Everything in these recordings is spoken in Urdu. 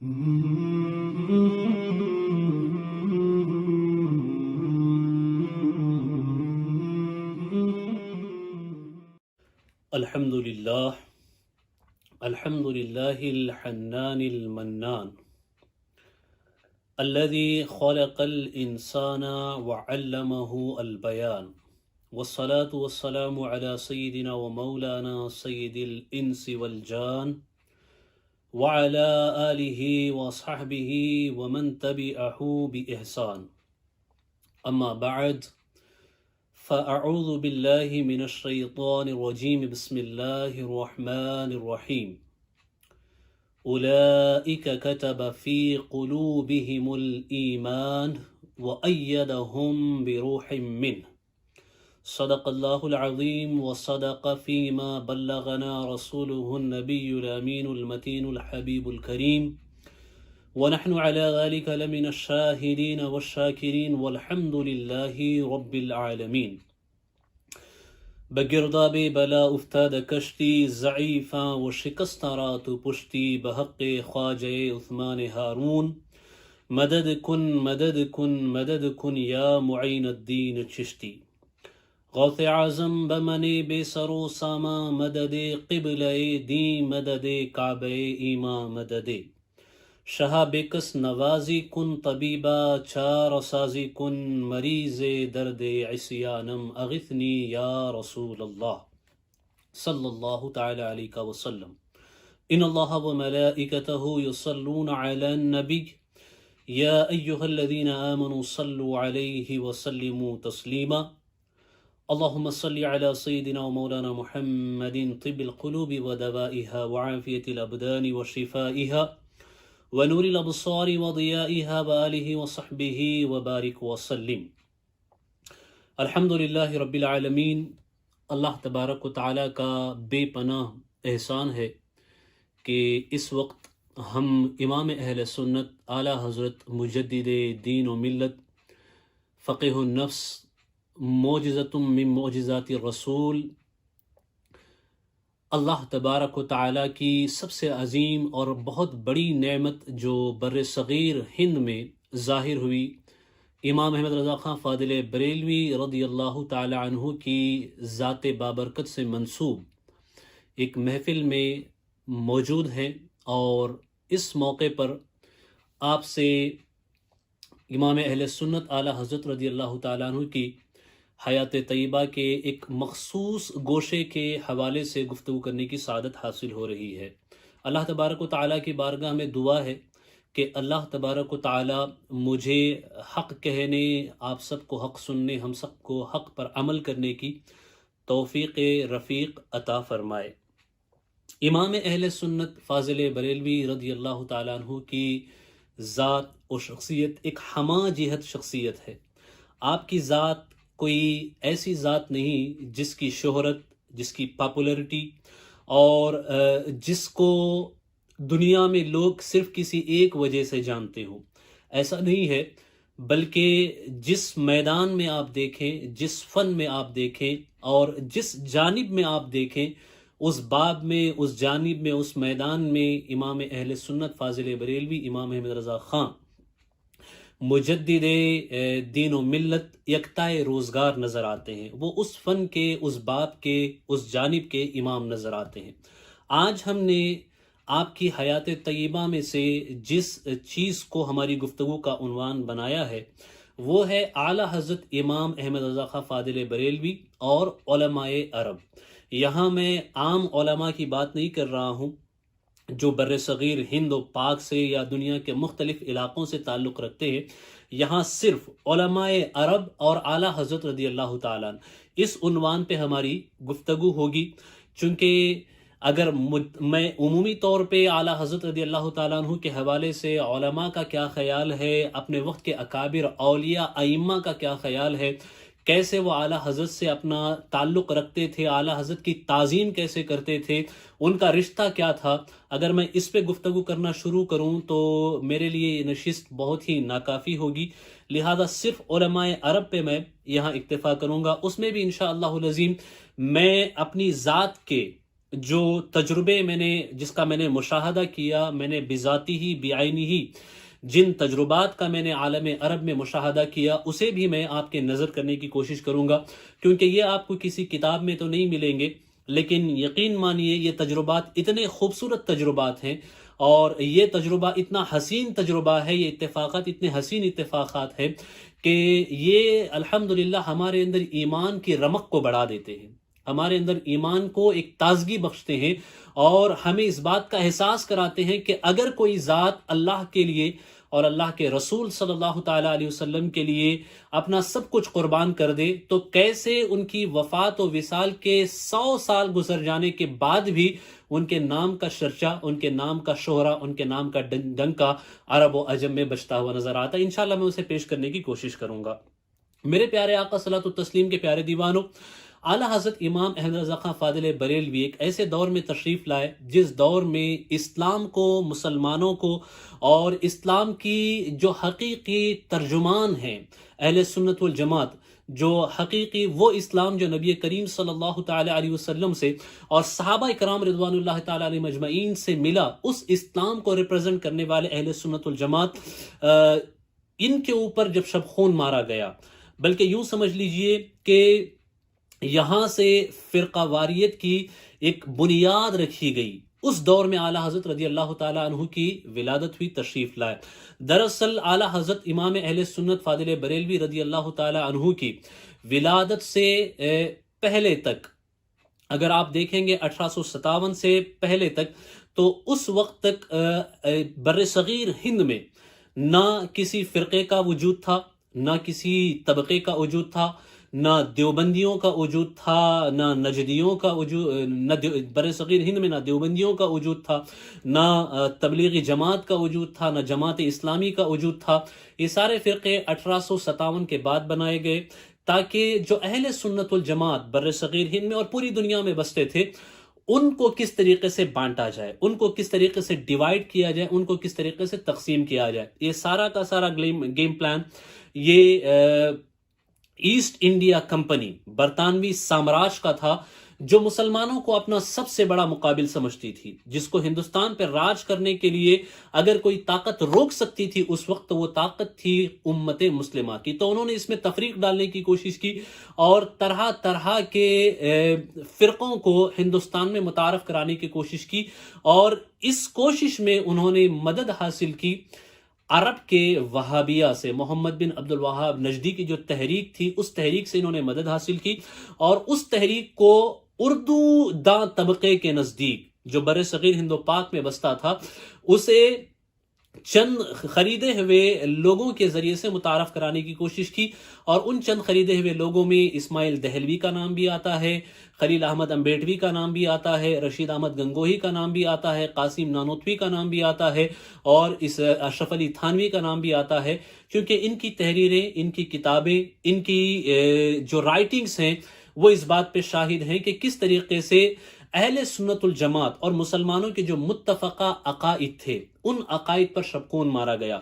الحمد للہ الحنان المنان الذي خلق الإنسان وعلمه البيان والصلاة والسلام على سيدنا ومولانا سيد الإنس والجان وعلى آله وصحبه ومن تبعه بإحسان. أما بعد، فأعوذ بالله من الشيطان الرجيم. بسم الله الرحمن الرحيم. أولئك كتب في قلوبهم الإيمان وأيدهم بروح منه. صدق الله العظيم وصدق فيما بلغنا رسوله النبي الأمين المتين الحبيب الكريم، ونحن على ذلك لمن الشاهدين والشاكرين والحمد لله رب العالمين. بگرداب بلا افتاد کشتی ضعیفاں و شکستہ رات پشتی بحق خواجہ عثمان ہارون. مدد کن مدد کن مدد کن یا معین الدین چشتی. غوث اعظم بمن بے سر و ساما مدد قبلہ دین مدد کعبہ ایماں مدد. شاہ بکس نوازی کن طبیبہ چار سازی کن مریض درد عصیانم اغثنی یا رسول اللہ صلی اللہ تعالی علیہ وسلم. ان اللہ و ملائکتہ یصلون علی النبی یا ایہا الذین آمنوا صلوا علیہ وسلموا تسلیما. اللهم صل على سيدنا ومولانا محمد طب القلوب ودوائها وعافية الأبدان وشفائها ونور الأبصار وضيائها وآله وصحبه وبارك وسلم. الحمد للہ رب العالمین. اللہ تبارک و تعالیٰ کا بے پناہ احسان ہے کہ اس وقت ہم امام اہل سنت اعلیٰ حضرت مجدد دین و ملت فقیہ النفس معجزۃ من معجزات الرسول اللہ تبارک و تعالیٰ کی سب سے عظیم اور بہت بڑی نعمت جو بر صغیر ہند میں ظاہر ہوئی، امام احمد رضا خان فاضل بریلوی رضی اللہ تعالی عنہ کی ذات بابرکت سے منسوب ایک محفل میں موجود ہیں، اور اس موقع پر آپ سے امام اہل سنت اعلیٰ حضرت رضی اللہ تعالیٰ عنہ کی حیات طیبہ کے ایک مخصوص گوشے کے حوالے سے گفتگو کرنے کی سعادت حاصل ہو رہی ہے. اللہ تبارک و تعالیٰ کی بارگاہ میں دعا ہے کہ اللہ تبارک و تعالیٰ مجھے حق کہنے، آپ سب کو حق سننے، ہم سب کو حق پر عمل کرنے کی توفیق رفیق عطا فرمائے. امام اہل سنت فاضل بریلوی رضی اللہ تعالیٰ عنہ کی ذات و شخصیت ایک ہمہ جہت شخصیت ہے. آپ کی ذات کوئی ایسی ذات نہیں جس کی شہرت، جس کی پاپولرٹی اور جس کو دنیا میں لوگ صرف کسی ایک وجہ سے جانتے ہوں. ایسا نہیں ہے، بلکہ جس میدان میں آپ دیکھیں، جس فن میں آپ دیکھیں اور جس جانب میں آپ دیکھیں، اس باب میں، اس جانب میں، اس میدان میں امام اہل سنت فاضل بریلوی امام احمد رضا خان مجدد دین و ملت یکتائے روزگار نظر آتے ہیں. وہ اس فن کے، اس باب کے، اس جانب کے امام نظر آتے ہیں. آج ہم نے آپ کی حیات طیبہ میں سے جس چیز کو ہماری گفتگو کا عنوان بنایا ہے وہ ہے اعلیٰ حضرت امام احمد رضا خان فاضل بریلوی اور علماء عرب. یہاں میں عام علماء کی بات نہیں کر رہا ہوں جو بر صغیر ہند و پاک سے یا دنیا کے مختلف علاقوں سے تعلق رکھتے ہیں. یہاں صرف علماء عرب اور اعلیٰ حضرت رضی اللہ تعالیٰ اس عنوان پہ ہماری گفتگو ہوگی. چونکہ اگر میں عمومی طور پہ اعلیٰ حضرت رضی اللہ تعالیٰ عنہ کے حوالے سے علماء کا کیا خیال ہے، اپنے وقت کے اکابر اولیاء ائمہ کا کیا خیال ہے، کیسے وہ اعلیٰ حضرت سے اپنا تعلق رکھتے تھے، اعلیٰ حضرت کی تعظیم کیسے کرتے تھے، ان کا رشتہ کیا تھا، اگر میں اس پہ گفتگو کرنا شروع کروں تو میرے لیے یہ نشست بہت ہی ناکافی ہوگی. لہذا صرف علماء عرب پہ میں یہاں اکتفا کروں گا. اس میں بھی انشاءاللہ العظیم میں اپنی ذات کے جو تجربے جس کا میں نے مشاہدہ کیا، میں نے بذاتی ہی بعینی ہی جن تجربات کا میں نے عالم عرب میں مشاہدہ کیا، اسے بھی میں آپ کے نظر کرنے کی کوشش کروں گا، کیونکہ یہ آپ کو کسی کتاب میں تو نہیں ملیں گے، لیکن یقین مانیے یہ تجربات اتنے خوبصورت تجربات ہیں، اور یہ تجربہ اتنا حسین تجربہ ہے، یہ اتفاقات اتنے حسین اتفاقات ہیں کہ یہ الحمدللہ ہمارے اندر ایمان کی رمق کو بڑھا دیتے ہیں، ہمارے اندر ایمان کو ایک تازگی بخشتے ہیں، اور ہمیں اس بات کا احساس کراتے ہیں کہ اگر کوئی ذات اللہ کے لیے اور اللہ کے رسول صلی اللہ تعالیٰ علیہ وسلم کے لیے اپنا سب کچھ قربان کر دے، تو کیسے ان کی وفات و وصال کے 100 سال گزر جانے کے بعد بھی ان کے نام کا چرچا، ان کے نام کا شہرہ، ان کے نام کا ڈنکا عرب و عجم میں بجتا ہوا نظر آتا ہے۔ انشاءاللہ میں اسے پیش کرنے کی کوشش کروں گا۔ میرے پیارے آقا صلاۃ التسلیم کے پیارے دیوانوں، اعلیٰ حضرت امام احمد رضا خان فاضل بریلوی ایک ایسے دور میں تشریف لائے جس دور میں اسلام کو، مسلمانوں کو اور اسلام کی جو حقیقی ترجمان ہیں اہل سنت والجماعت، جو حقیقی وہ اسلام جو نبی کریم صلی اللہ تعالی علیہ وسلم سے اور صحابہ کرام رضوان اللہ تعالی علیہ مجمعین سے ملا، اس اسلام کو ریپرزنٹ کرنے والے اہل سنت والجماعت، ان کے اوپر جب شب خون مارا گیا، بلکہ یوں سمجھ لیجئے کہ یہاں سے فرقہ واریت کی ایک بنیاد رکھی گئی، اس دور میں اعلیٰ حضرت رضی اللہ تعالیٰ عنہ کی ولادت ہوئی، تشریف لائے۔ دراصل اعلیٰ حضرت امام اہل سنت فاضل بریلوی رضی اللہ تعالیٰ عنہ کی ولادت سے پہلے تک، اگر آپ دیکھیں گے 1857 سے پہلے تک، تو اس وقت تک بر صغیر ہند میں نہ کسی فرقے کا وجود تھا، نہ کسی طبقے کا وجود تھا، نہ دیوبندیوں کا وجود تھا، نہ نجدیوں کا وجود، بر صغیر ہند میں نہ دیوبندیوں کا وجود تھا، نہ تبلیغی جماعت کا وجود تھا، نہ جماعت اسلامی کا وجود تھا۔ یہ سارے فرقے 1857 کے بعد بنائے گئے تاکہ جو اہل سنت والجماعت بر صغیر ہند میں اور پوری دنیا میں بستے تھے، ان کو کس طریقے سے بانٹا جائے، ان کو کس طریقے سے ڈیوائیڈ کیا جائے، ان کو کس طریقے سے تقسیم کیا جائے۔ یہ سارا کا سارا گیم پلان یہ ایسٹ انڈیا کمپنی، برطانوی سامراج کا تھا، جو مسلمانوں کو اپنا سب سے بڑا مقابل سمجھتی تھی، جس کو ہندوستان پر راج کرنے کے لیے اگر کوئی طاقت روک سکتی تھی اس وقت وہ طاقت تھی امت مسلمہ کی۔ تو انہوں نے اس میں تفریق ڈالنے کی کوشش کی اور طرح طرح کے فرقوں کو ہندوستان میں متعارف کرانے کی کوشش کی، اور اس کوشش میں انہوں نے مدد حاصل کی عرب کے وہابیہ سے۔ محمد بن عبد الوہاب نجدی کی جو تحریک تھی، اس تحریک سے انہوں نے مدد حاصل کی، اور اس تحریک کو اردو داں طبقے کے نزدیک جو بر صغیر ہند و پاک میں بستا تھا، اسے چند خریدے ہوئے لوگوں کے ذریعے سے متعارف کرانے کی کوشش کی، اور ان چند خریدے ہوئے لوگوں میں اسماعیل دہلوی کا نام بھی آتا ہے، خلیل احمد امبیڈوی کا نام بھی آتا ہے، رشید احمد گنگوہی کا نام بھی آتا ہے، قاسم نانوتوی کا نام بھی آتا ہے، اور اس اشرف علی تھانوی کا نام بھی آتا ہے، کیونکہ ان کی تحریریں، ان کی کتابیں، ان کی جو رائٹنگز ہیں وہ اس بات پہ شاہد ہیں کہ کس طریقے سے اہل سنت الجماعت اور مسلمانوں کے جو متفقہ عقائد تھے، ان عقائد پر شبخون مارا گیا۔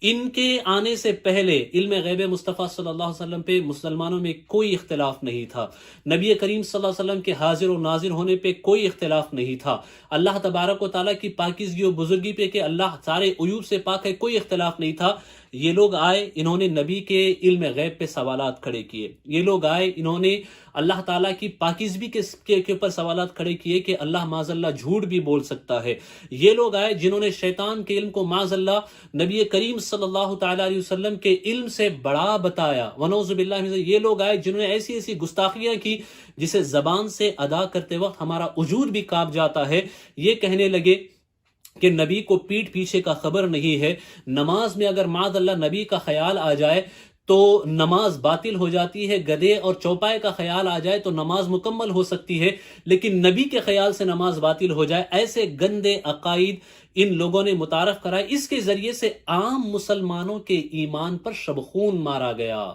ان کے آنے سے پہلے علم غیب مصطفیٰ صلی اللہ علیہ وسلم پہ مسلمانوں میں کوئی اختلاف نہیں تھا، نبی کریم صلی اللہ علیہ وسلم کے حاضر و ناظر ہونے پہ کوئی اختلاف نہیں تھا، اللہ تبارک و تعالیٰ کی پاکیزگی و بزرگی پہ کہ اللہ سارے عیوب سے پاک ہے کوئی اختلاف نہیں تھا۔ یہ لوگ آئے، انہوں نے نبی کے علم غیب پہ سوالات کھڑے کیے، یہ لوگ آئے، انہوں نے اللہ تعالیٰ کی پاکیزگی کے اوپر سوالات کھڑے کیے کہ اللہ معاذ اللہ جھوٹ بھی بول سکتا ہے۔ یہ لوگ آئے جنہوں نے شیطان کے علم کو معاذ اللہ نبی کریم صلی اللہ تعالیٰ علیہ وسلم کے علم سے بڑا بتایا، ونعوذ باللہ من ذلک۔ یہ لوگ آئے جنہوں نے ایسی ایسی گستاخیاں کی جسے زبان سے ادا کرتے وقت ہمارا وجود بھی کانپ جاتا ہے۔ یہ کہنے لگے کہ نبی کو پیٹھ پیچھے کا خبر نہیں ہے، نماز میں اگر معاذ اللہ نبی کا خیال آ جائے تو نماز باطل ہو جاتی ہے، گدھے اور چوپائے کا خیال آ جائے تو نماز مکمل ہو سکتی ہے، لیکن نبی کے خیال سے نماز باطل ہو جائے۔ ایسے گندے عقائد ان لوگوں نے متعارف کرائے، اس کے ذریعے سے عام مسلمانوں کے ایمان پر شبخون مارا گیا۔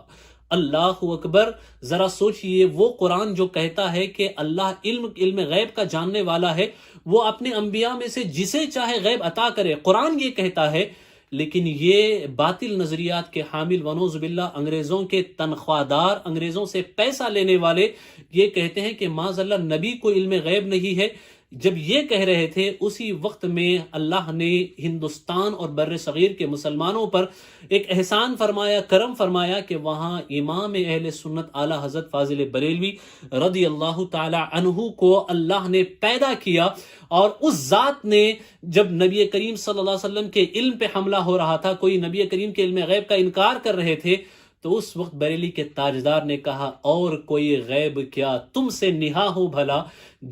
اللہ اکبر! ذرا سوچئے، وہ قرآن جو کہتا ہے کہ اللہ علم غیب کا جاننے والا ہے، وہ اپنے انبیاء میں سے جسے چاہے غیب عطا کرے، قرآن یہ کہتا ہے لیکن یہ باطل نظریات کے حامل ونعوذ باللہ انگریزوں کے تنخواہ دار، انگریزوں سے پیسہ لینے والے یہ کہتے ہیں کہ معاذ اللہ نبی کو علم غیب نہیں ہے۔ جب یہ کہہ رہے تھے اسی وقت میں اللہ نے ہندوستان اور بر صغیر کے مسلمانوں پر ایک احسان فرمایا، کرم فرمایا کہ وہاں امام اہل سنت اعلیٰ حضرت فاضل بریلوی رضی اللہ تعالی عنہ کو اللہ نے پیدا کیا، اور اس ذات نے جب نبی کریم صلی اللہ علیہ وسلم کے علم پہ حملہ ہو رہا تھا، کوئی نبی کریم کے علم غیب کا انکار کر رہے تھے، تو اس وقت بریلی کے تاجدار نے کہا اور کوئی غیب کیا تم سے نہا ہو بھلا،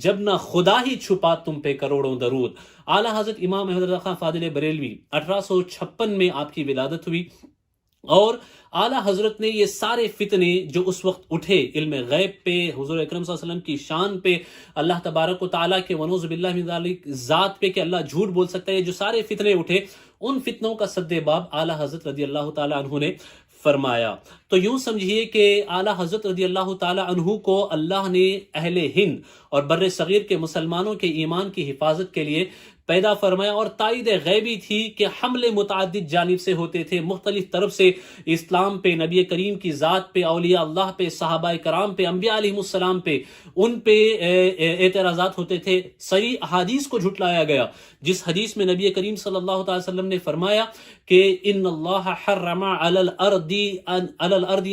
جب نہ خدا ہی چھپا تم پہ کروڑوں درود۔ اعلیٰ حضرت امام احمد رضا خان فاضل بریلوی 1856 میں آپ کی ولادت ہوئی، اور اعلیٰ حضرت نے یہ سارے فتنے جو اس وقت اٹھے علم غیب پہ، حضور اکرم صلی اللہ علیہ وسلم کی شان پہ، اللہ تبارک و تعالیٰ کے ونعوذ باللہ من ذالک ذات پہ کہ اللہ جھوٹ بول سکتا ہے، جو سارے فتنے اٹھے ان فتنوں کا سد باب اعلیٰ حضرت رضی اللہ تعالیٰ عنہ نے فرمایا۔ تو یوں سمجھیے کہ اعلیٰ حضرت رضی اللہ تعالیٰ عنہ کو اللہ نے اہل ہند اور بر صغیر کے مسلمانوں کے ایمان کی حفاظت کے لیے پیدا فرمایا، اور تائید غیبی تھی کہ حملے متعدد جانب سے ہوتے تھے، مختلف طرف سے اسلام پہ، نبی کریم کی ذات پہ، اولیاء اللہ پہ، صحابہ کرام پہ، انبیاء علیہ السلام پہ، ان پہ اعتراضات ہوتے تھے۔ صحیح احادیث کو جھٹلایا گیا، جس حدیث میں نبی کریم صلی اللہ تعالی وسلم نے فرمایا کہ ان اللہ حرم علی الارض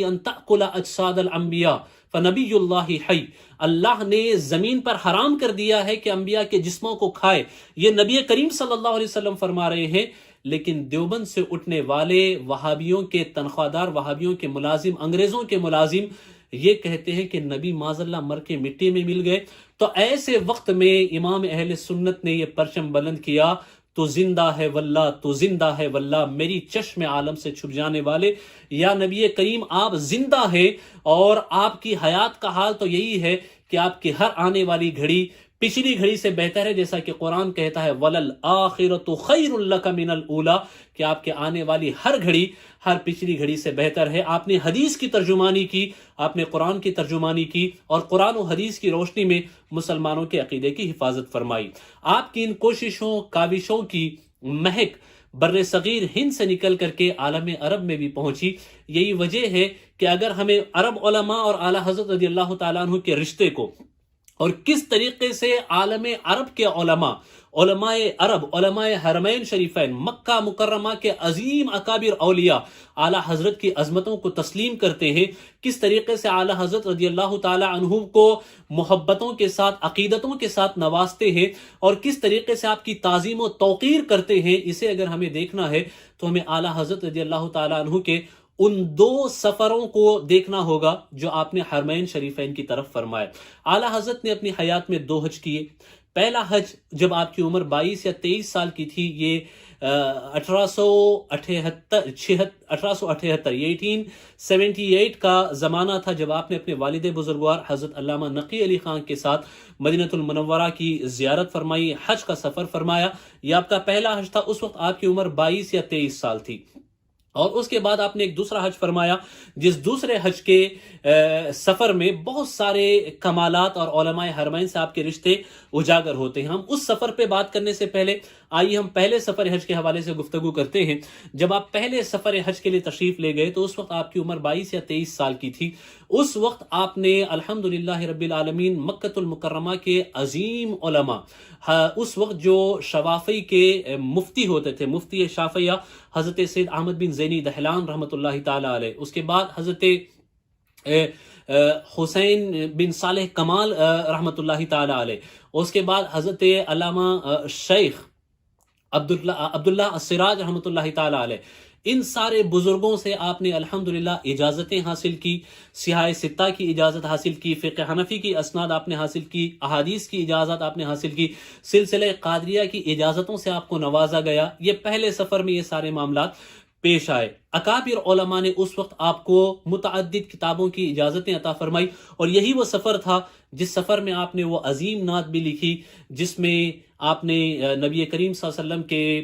ان تأکل اجساد الانبیاء فنبی اللہ حی، اللہ نے زمین پر حرام کر دیا ہے کہ انبیاء کے جسموں کو کھائے، یہ نبی کریم صلی اللہ علیہ وسلم فرما رہے ہیں۔ لیکن دیوبند سے اٹھنے والے وہابیوں کے تنخواہ دار، وہابیوں کے ملازم، انگریزوں کے ملازم یہ کہتے ہیں کہ نبی معاذ اللہ مر کے مٹی میں مل گئے۔ تو ایسے وقت میں امام اہل سنت نے یہ پرچم بلند کیا، تو زندہ ہے واللہ، تو زندہ ہے واللہ، میری چشم عالم سے چھپ جانے والے، یا نبی کریم آپ زندہ ہے، اور آپ کی حیات کا حال تو یہی ہے کہ آپ کی ہر آنے والی گھڑی پچھلی گھڑی سے بہتر ہے، جیسا کہ قرآن کہتا ہے وَلَلْآخِرَةُ خَيْرٌ لَكَ مِنَ الْأُولَىٰ، کہ آپ کے آنے والی ہر گھڑی ہر پچھلی گھڑی سے بہتر ہے۔ آپ نے حدیث کی ترجمانی کی، آپ نے قرآن کی ترجمانی کی، اور قرآن و حدیث کی روشنی میں مسلمانوں کے عقیدے کی حفاظت فرمائی۔ آپ کی ان کوششوں، کاوشوں کی مہک بر صغیر ہند سے نکل کر کے عالم عرب میں بھی پہنچی۔ یہی وجہ ہے کہ اگر ہمیں عرب علماء اور اعلیٰ حضرت رضی اللہ تعالیٰ عنہ کے رشتے کو، اور کس طریقے سے عالم عرب کے علماء عرب، علماء حرمین شریفین، مکہ مکرمہ کے عظیم اکابر اولیاء اعلیٰ حضرت کی عظمتوں کو تسلیم کرتے ہیں، کس طریقے سے اعلیٰ حضرت رضی اللہ تعالی عنہ کو محبتوں کے ساتھ، عقیدتوں کے ساتھ نوازتے ہیں، اور کس طریقے سے آپ کی تعظیم و توقیر کرتے ہیں، اسے اگر ہمیں دیکھنا ہے تو ہمیں اعلیٰ حضرت رضی اللہ تعالی عنہ کے ان 2 سفروں کو دیکھنا ہوگا جو آپ نے حرمین شریفین کی طرف فرمائے۔ اعلیٰ حضرت نے اپنی حیات میں 2 حج کیے۔ پہلا حج جب آپ کی عمر 22 یا 23 سال کی تھی، یہ 1878 کا زمانہ تھا، جب آپ نے اپنے والد بزرگوار حضرت علامہ نقی علی خان کے ساتھ مدینہ المنورہ کی زیارت فرمائی، حج کا سفر فرمایا۔ یہ آپ کا پہلا حج تھا، اس وقت آپ کی عمر 22 یا 23 سال تھی۔ اور اس کے بعد آپ نے ایک دوسرا حج فرمایا، جس دوسرے حج کے سفر میں بہت سارے کمالات اور علماء حرمین سے آپ کے رشتے اجاگر ہوتے ہیں۔ ہم اس سفر پہ بات کرنے سے پہلے آئیے ہم پہلے سفر حج کے حوالے سے گفتگو کرتے ہیں۔ جب آپ پہلے سفر حج کے لیے تشریف لے گئے تو اس وقت آپ کی عمر 22 یا 23 سال کی تھی۔ اس وقت آپ نے الحمدللہ رب العالمین مکہ المکرمہ کے عظیم علماء، اس وقت جو شوافی کے مفتی ہوتے تھے، مفتی شافعیہ حضرت سید احمد بن زینی دہلان رحمۃ اللہ تعالی علیہ، اس کے بعد حضرت حسین بن صالح کمال رحمۃ اللہ تعالی علیہ، اس کے بعد حضرت علامہ شیخ عبداللہ السراج رحمۃ اللہ تعالی علیہ، ان سارے بزرگوں سے آپ نے الحمدللہ اجازتیں حاصل کی، سیاہ ستہ کی اجازت حاصل کی، فقہ حنفی کی اسناد آپ نے حاصل کی، احادیث کی اجازت آپ نے حاصل کی، سلسلہ قادریہ کی اجازتوں سے آپ کو نوازا گیا۔ یہ پہلے سفر میں یہ سارے معاملات پیش آئے۔ اکابر علماء نے اس وقت آپ کو متعدد کتابوں کی اجازتیں عطا فرمائی، اور یہی وہ سفر تھا جس سفر میں آپ نے وہ عظیم نعت بھی لکھی، جس میں آپ نے نبی کریم صلی اللہ علیہ وسلم کے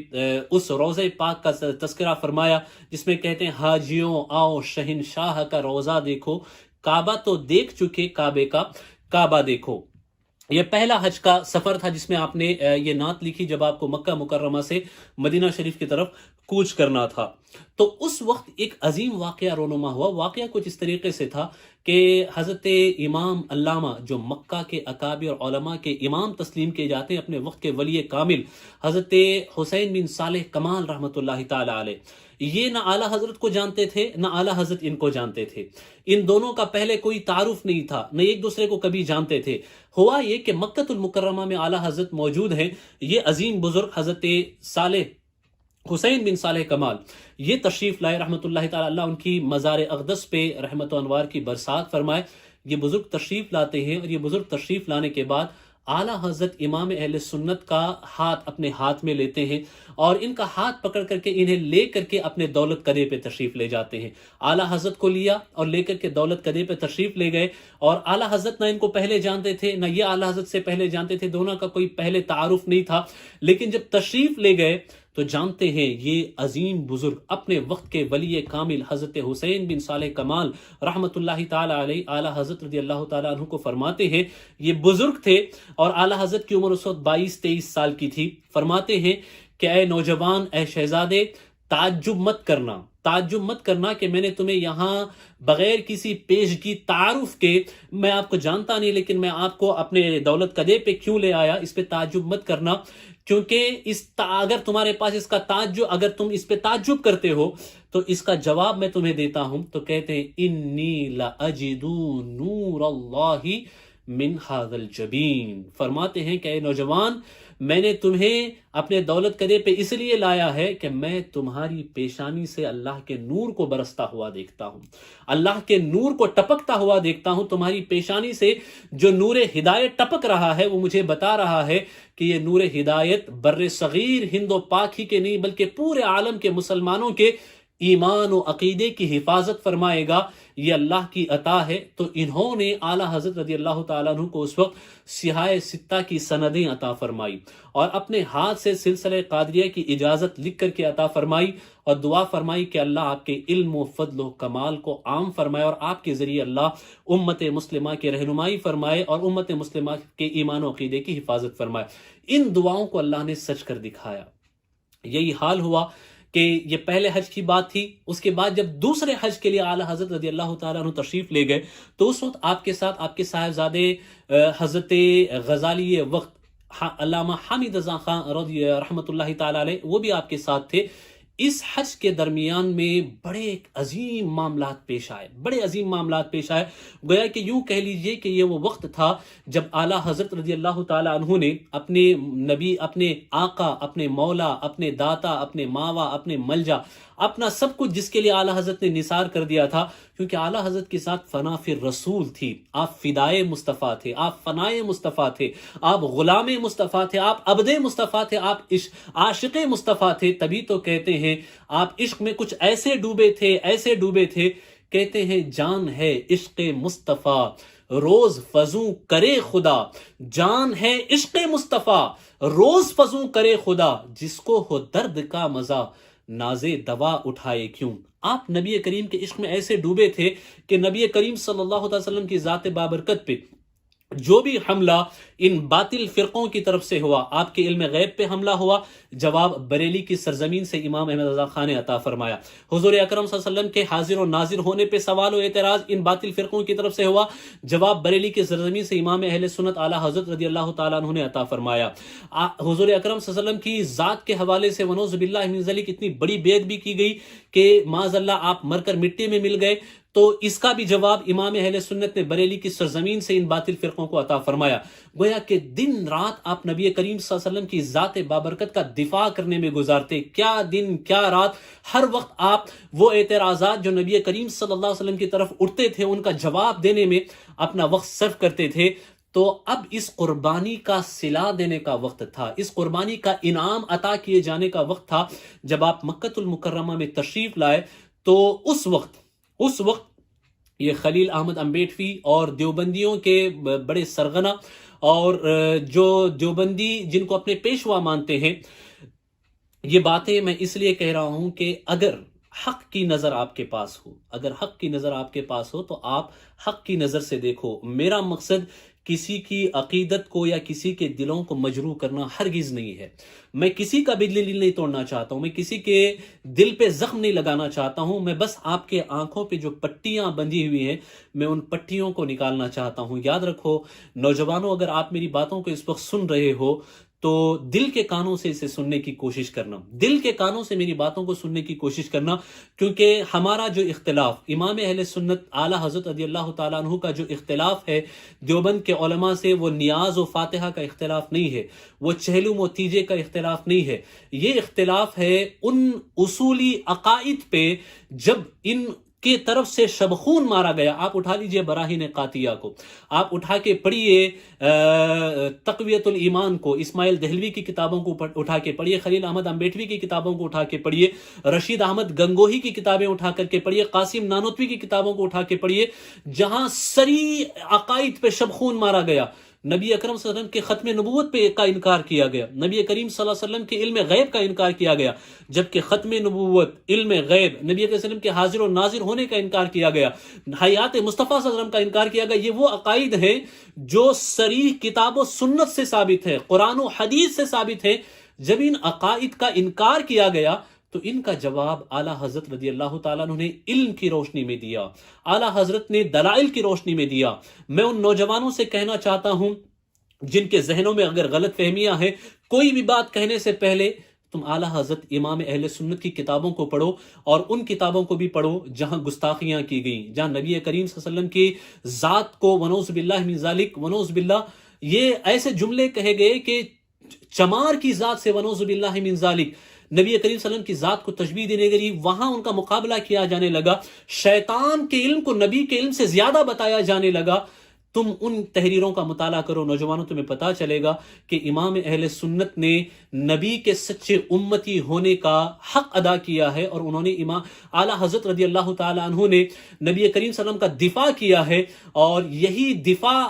اس روضہ پاک کا تذکرہ فرمایا، جس میں کہتے ہیں حاجیوں آؤ شہنشاہ کا روضہ دیکھو، کعبہ تو دیکھ چکے کعبے کا کعبہ دیکھو۔ یہ پہلا حج کا سفر تھا جس میں آپ نے یہ نعت لکھی جب آپ کو مکہ مکرمہ سے مدینہ شریف کی طرف کوچ کرنا تھا۔ تو اس وقت ایک عظیم واقعہ رونما ہوا۔ واقعہ کچھ اس طریقے سے تھا کہ حضرت امام علامہ جو مکہ کے اکابر اور علماء کے امام تسلیم کیے جاتے ہیں، اپنے وقت کے ولی کامل حضرت حسین بن صالح کمال رحمۃ اللہ تعالی علیہ، یہ نہ اعلیٰ حضرت کو جانتے تھے نہ اعلیٰ حضرت ان کو جانتے تھے۔ ان دونوں کا پہلے کوئی تعارف نہیں تھا، نہ ایک دوسرے کو کبھی جانتے تھے۔ ہوا یہ کہ مکہ المکرمہ میں اعلیٰ حضرت موجود ہیں، یہ عظیم بزرگ حضرت حسین بن صالح کمال یہ تشریف لائے رحمۃ اللہ تعالی اللہ، ان کی مزار اقدس پہ رحمت و انوار کی برسات فرمائے۔ یہ بزرگ تشریف لاتے ہیں، اور یہ بزرگ تشریف لانے کے بعد اعلیٰ حضرت امام اہل سنت کا ہاتھ اپنے ہاتھ میں لیتے ہیں، اور ان کا ہاتھ پکڑ کر کے انہیں لے کر کے اپنے دولت قدے پہ تشریف لے جاتے ہیں۔ اعلیٰ حضرت کو لیا اور لے کر کے دولت قدے پہ تشریف لے گئے، اور اعلیٰ حضرت نہ ان کو پہلے جانتے تھے نہ یہ اعلیٰ حضرت سے پہلے جانتے تھے، دونوں کا کوئی پہلے تعارف نہیں تھا۔ لیکن جب تشریف لے گئے تو جانتے ہیں یہ عظیم بزرگ اپنے وقت کے ولی کامل حضرت حسین بن صالح کمال رحمۃ اللہ تعالی علیہ، اعلیٰ حضرت رضی اللہ تعالیٰ عنہ کو فرماتے ہیں، یہ بزرگ تھے اور اعلیٰ حضرت کی عمر اس وقت 22-23 سال کی تھی۔ فرماتے ہیں کہ اے نوجوان، اے شہزادے، تعجب مت کرنا کہ میں نے تمہیں یہاں بغیر کسی پیشگی تعارف کے، میں آپ کو جانتا نہیں لیکن میں آپ کو اپنے دولت قدے پہ کیوں لے آیا، اس پہ تعجب مت کرنا، کیونکہ اگر تمہارے پاس اس کا اگر تم اس پہ تعجب کرتے ہو تو اس کا جواب میں تمہیں دیتا ہوں۔ تو کہتے ہیں انی لاجد نور اللہ من ھذا الجبین، فرماتے ہیں کہ اے نوجوان، میں نے تمہیں اپنے دولت قدے پہ اس لیے لایا ہے کہ میں تمہاری پیشانی سے اللہ کے نور کو برستا ہوا دیکھتا ہوں، اللہ کے نور کو ٹپکتا ہوا دیکھتا ہوں۔ تمہاری پیشانی سے جو نور ہدایت ٹپک رہا ہے وہ مجھے بتا رہا ہے کہ یہ نور ہدایت بر صغیر ہند و پاک ہی کے نہیں بلکہ پورے عالم کے مسلمانوں کے ایمان و عقیدے کی حفاظت فرمائے گا، یہ اللہ کی عطا ہے۔ تو انہوں نے اعلیٰ حضرت رضی اللہ تعالیٰ عنہ کو اس وقت سیاہ ستہ کی سندیں عطا فرمائی، اور اپنے ہاتھ سے سلسلہ قادریہ کی اجازت لکھ کر کے عطا فرمائی، اور دعا فرمائی کہ اللہ آپ کے علم و فضل و کمال کو عام فرمائے، اور آپ کے ذریعے اللہ امت مسلمہ کی رہنمائی فرمائے اور امت مسلمہ کے ایمان و عقیدے کی حفاظت فرمائے۔ ان دعاؤں کو اللہ نے سچ کر دکھایا۔ یہی حال ہوا کہ یہ پہلے حج کی بات تھی۔ اس کے بعد جب دوسرے حج کے لیے اعلیٰ حضرت رضی اللہ تعالیٰ عنہ تشریف لے گئے تو اس وقت آپ کے ساتھ آپ کے صاحبزادے حضرت غزالی وقت علامہ حامد رضا خان رحمۃ اللہ تعالیٰ علیہ، وہ بھی آپ کے ساتھ تھے۔ اس حج کے درمیان میں بڑے عظیم معاملات پیش آئے، گویا کہ یوں کہہ لیجئے کہ یہ وہ وقت تھا جب اعلیٰ حضرت رضی اللہ تعالیٰ عنہ نے اپنے نبی، اپنے آقا، اپنے مولا، اپنے داتا، اپنے ماوا، اپنے ملجا، اپنا سب کچھ جس کے لیے اعلیٰ حضرت نے نثار کر دیا تھا، کیونکہ اعلیٰ حضرت کے ساتھ فنا فی رسول تھی۔ آپ فدائے مصطفیٰ تھے، آپ فنائے مصطفیٰ تھے، آپ غلام مصطفیٰ تھے، آپ عبد مصطفیٰ تھے، آپ عاشق مصطفیٰ تھے۔ تبھی تو کہتے ہیں آپ عشق میں کچھ ایسے ڈوبے تھے، کہتے ہیں جان ہے عشق مصطفیٰ روز فزوں کرے خدا، جان ہے عشق مصطفیٰ روز فزوں کرے خدا، جس کو ہو درد کا مزہ نازے دوا اٹھائے کیوں۔ آپ نبی کریم کے عشق میں ایسے ڈوبے تھے کہ نبی کریم صلی اللہ علیہ وسلم کی ذات بابرکت پہ جو بھی حملہ ان باطل فرقوں کی طرف سے ہوا، آپ کے علم غیب پہ حملہ ہوا، جواب بریلی کی سرزمین سے امام احمد رضا خان نے عطا فرمایا۔ حضور اکرم صلی اللہ علیہ وسلم کے حاضر و ناظر ہونے پہ سوال و اعتراض ان باطل فرقوں کی طرف سے ہوا، جواب بریلی کی سرزمین سے امام اہل سنت اعلیٰ حضرت رضی اللہ تعالیٰ عنہ نے عطا فرمایا۔ حضور اکرم صلی اللہ علیہ وسلم کی ذات کے حوالے سے ونعوذ باللہ من ذلک اتنی بڑی بیعت بھی کی گئی کہ معاذ اللہ آپ مر کر مٹی میں مل گئے، تو اس کا بھی جواب امام اہل سنت نے بریلی کی سرزمین سے ان باطل فرقوں کو عطا فرمایا۔ گویا کہ دن رات آپ نبی کریم صلی اللہ علیہ وسلم کی ذات بابرکت کا دفاع کرنے میں گزارتے، کیا دن کیا رات، ہر وقت آپ وہ اعتراضات جو نبی کریم صلی اللہ علیہ وسلم کی طرف اٹھتے تھے ان کا جواب دینے میں اپنا وقت صرف کرتے تھے۔ تو اب اس قربانی کا صلہ دینے کا وقت تھا، اس قربانی کا انعام عطا کیے جانے کا وقت تھا۔ جب آپ مکہ المکرمہ میں تشریف لائے تو اس وقت یہ خلیل احمد امبیٹوی اور دیوبندیوں کے بڑے سرغنہ اور جو دیوبندی جن کو اپنے پیشوا مانتے ہیں، یہ باتیں میں اس لیے کہہ رہا ہوں کہ اگر حق کی نظر آپ کے پاس ہو تو آپ حق کی نظر سے دیکھو۔ میرا مقصد کسی کی عقیدت کو یا کسی کے دلوں کو مجروح کرنا ہرگز نہیں ہے۔ میں کسی کا بھی دل نہیں توڑنا چاہتا ہوں، میں کسی کے دل پہ زخم نہیں لگانا چاہتا ہوں، میں بس آپ کے آنکھوں پہ جو پٹیاں بندھی ہوئی ہیں میں ان پٹیوں کو نکالنا چاہتا ہوں۔ یاد رکھو نوجوانوں، اگر آپ میری باتوں کو اس وقت سن رہے ہو تو دل کے کانوں سے اسے سننے کی کوشش کرنا، دل کے کانوں سے میری باتوں کو سننے کی کوشش کرنا، کیونکہ ہمارا جو اختلاف امام اہل سنت اعلیٰ حضرت رضی اللہ تعالیٰ عنہ کا جو اختلاف ہے دیوبند کے علماء سے، وہ نیاز و فاتحہ کا اختلاف نہیں ہے، وہ چہلم و تیجے کا اختلاف نہیں ہے، یہ اختلاف ہے ان اصولی عقائد پہ جب ان کی طرف سے شبخون مارا گیا۔ آپ اٹھا لیجئے براہین قاطیہ کو، آپ اٹھا کے پڑھیے تقویت الایمان کو، اسماعیل دہلوی کی کتابوں کو اٹھا کے پڑھیے، خلیل احمد امبیٹوی کی کتابوں کو اٹھا کے پڑھیے، رشید احمد گنگوہی کی کتابیں اٹھا کر کے پڑھیے، قاسم نانوتوی کی کتابوں کو اٹھا کے پڑھیے، جہاں صریح عقائد پہ شبخون مارا گیا۔ نبی اکرم صلی اللہ علیہ وسلم کے ختم نبوت پہ کا انکار کیا گیا، نبی کریم صلی اللہ علیہ وسلم کے علم غیب کا انکار کیا گیا، جبکہ ختم نبوت، علم غیب، نبی علیہ وسلم کے حاضر و ناظر ہونے کا انکار کیا گیا، حیات مصطفیٰ صلی اللہ علیہ وسلم کا انکار کیا گیا۔ یہ وہ عقائد ہیں جو صریح کتاب و سنت سے ثابت ہے، قرآن و حدیث سے ثابت ہے۔ جب ان عقائد کا انکار کیا گیا تو ان کا جواب اعلیٰ حضرت رضی اللہ تعالیٰ عنہ نے علم کی روشنی میں دیا، اعلیٰ حضرت نے دلائل کی روشنی میں دیا۔ میں ان نوجوانوں سے کہنا چاہتا ہوں جن کے ذہنوں میں اگر غلط فہمیاں ہیں، کوئی بھی بات کہنے سے پہلے تم اعلیٰ حضرت امام اہل سنت کی کتابوں کو پڑھو، اور ان کتابوں کو بھی پڑھو جہاں گستاخیاں کی گئیں، جہاں نبی کریم صلی اللہ علیہ وسلم کی ذات کو ونعوذ باللہ من ذالک، ونعوذ باللہ، یہ ایسے جملے کہے گئے کہ چمار کی ذات سے ونعوذ باللہ من ذالک، نبی کریم صلی اللہ علیہ وسلم کی ذات کو تشبیہ دینے گئی، وہاں ان کا مقابلہ کیا جانے لگا، شیطان کے علم کو نبی کے علم سے زیادہ بتایا جانے لگا۔ تم ان تحریروں کا مطالعہ کرو نوجوانوں، تمہیں پتا چلے گا کہ امام اہل سنت نے نبی کے سچے امتی ہونے کا حق ادا کیا ہے، اور انہوں نے امام اعلیٰ حضرت رضی اللہ تعالیٰ عنہ نے نبی کریم صلی اللہ علیہ وسلم کا دفاع کیا ہے، اور یہی دفاع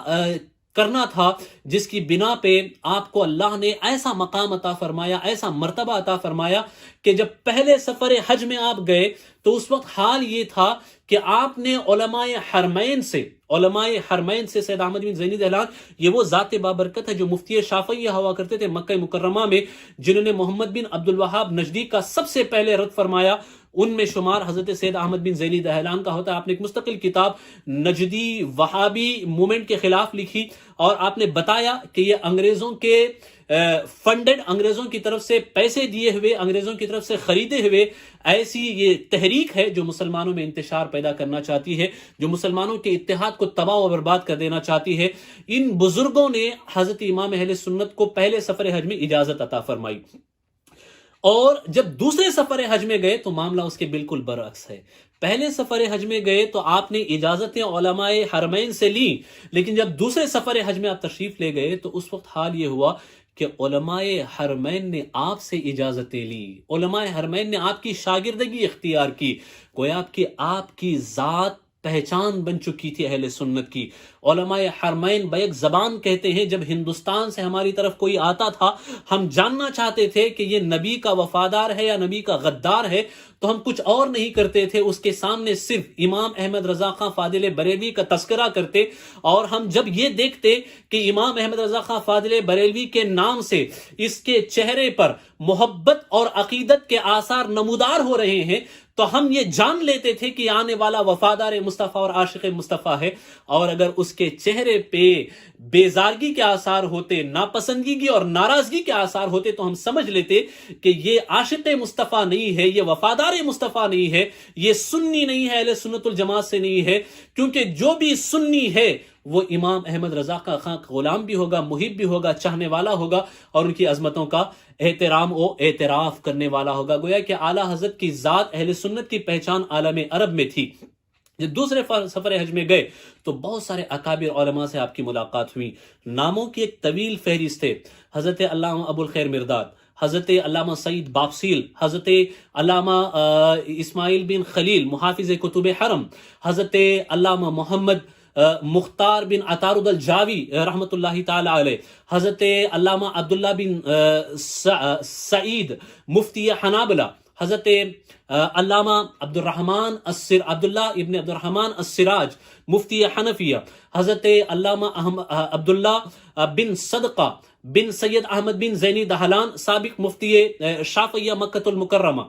کرنا تھا جس کی بنا پہ آپ کو اللہ نے ایسا مقام عطا فرمایا، ایسا مرتبہ عطا فرمایا کہ جب پہلے سفر حج میں آپ گئے تو اس وقت حال یہ تھا کہ آپ نے علماء حرمین سے سید احمد بن زینی دہلان، یہ وہ ذات بابرکت ہے جو مفتی شافعی ہوا کرتے تھے مکہ مکرمہ میں، جنہوں نے محمد بن عبد الوہاب نجدی کا سب سے پہلے رد فرمایا، ان میں شمار حضرت سید احمد بن زینی دہلان کا ہوتا ہے۔ آپ نے ایک مستقل کتاب نجدی وہابی مومنٹ کے خلاف لکھی، اور آپ نے بتایا کہ یہ انگریزوں کے فنڈڈ، انگریزوں کی طرف سے پیسے دیے ہوئے، انگریزوں کی طرف سے خریدے ہوئے ایسی یہ تحریک ہے جو مسلمانوں میں انتشار پیدا کرنا چاہتی ہے، جو مسلمانوں کے اتحاد کو تباہ و برباد کر دینا چاہتی ہے۔ ان بزرگوں نے حضرت امام اہل سنت کو پہلے سفر حج میں اجازت عطا فرمائی، اور جب دوسرے سفر حج میں گئے تو معاملہ اس کے بالکل برعکس ہے۔ پہلے سفر حج میں گئے تو آپ نے اجازتیں علماء حرمین سے لیں، لیکن جب دوسرے سفر حج میں آپ تشریف لے گئے تو اس وقت حال یہ ہوا کہ علماء حرمین نے آپ سے اجازتیں لی، علماء حرمین نے آپ کی شاگردگی اختیار کی، گویا آپ کی ذات پہچان بن چکی تھی اہل سنت کی۔ علماء حرمین بیک زبان کہتے ہیں جب ہندوستان سے ہماری طرف کوئی آتا تھا، ہم جاننا چاہتے تھے کہ یہ نبی کا وفادار ہے یا نبی کا غدار ہے، تو ہم کچھ اور نہیں کرتے تھے، اس کے سامنے صرف امام احمد رضا خان فاضل بریلوی کا تذکرہ کرتے، اور ہم جب یہ دیکھتے کہ امام احمد رضا خان فاضل بریلوی کے نام سے اس کے چہرے پر محبت اور عقیدت کے آثار نمودار ہو رہے ہیں، تو ہم یہ جان لیتے تھے کہ آنے والا وفادار مصطفیٰ اور عاشق مصطفیٰ ہے۔ اور اگر اس کے چہرے پہ بیزارگی کے آثار ہوتے، ناپسندگی اور ناراضگی کے آثار ہوتے، تو ہم سمجھ لیتے کہ یہ عاشق مصطفیٰ نہیں ہے، یہ وفادار مصطفیٰ نہیں ہے، یہ سنی نہیں ہے، اہل سنت الجماعت سے نہیں ہے، کیونکہ جو بھی سنی ہے وہ امام احمد رضا خان کا غلام بھی ہوگا، محب بھی ہوگا، چاہنے والا ہوگا، اور ان کی عظمتوں کا احترام و اعتراف کرنے والا ہوگا۔ گویا کہ اعلیٰ حضرت کی ذات اہل سنت کی پہچان عالم عرب میں تھی۔ جب دوسرے سفر حج میں گئے تو بہت سارے اکابر علماء سے آپ کی ملاقات ہوئی، ناموں کی ایک طویل فہرست ہے، حضرت علامہ ابو الخیر مرداد، حضرت علامہ سعید بابسیل، حضرت علامہ اسماعیل بن خلیل محافظ کتب حرم، حضرت علامہ محمد مختار بن عطارد الجاوی رحمۃ اللہ تعالی علیہ، حضرت علامہ عبداللہ بن سعید مفتی حنابلہ، حضرت علامہ عبداللہ ابن عبدالرحمن السراج مفتی حنفیہ، حضرت علامہ عبداللہ بن صدقہ بن سید احمد بن زینی دہلان سابق مفتی شافعیہ مکۃ المکرمہ،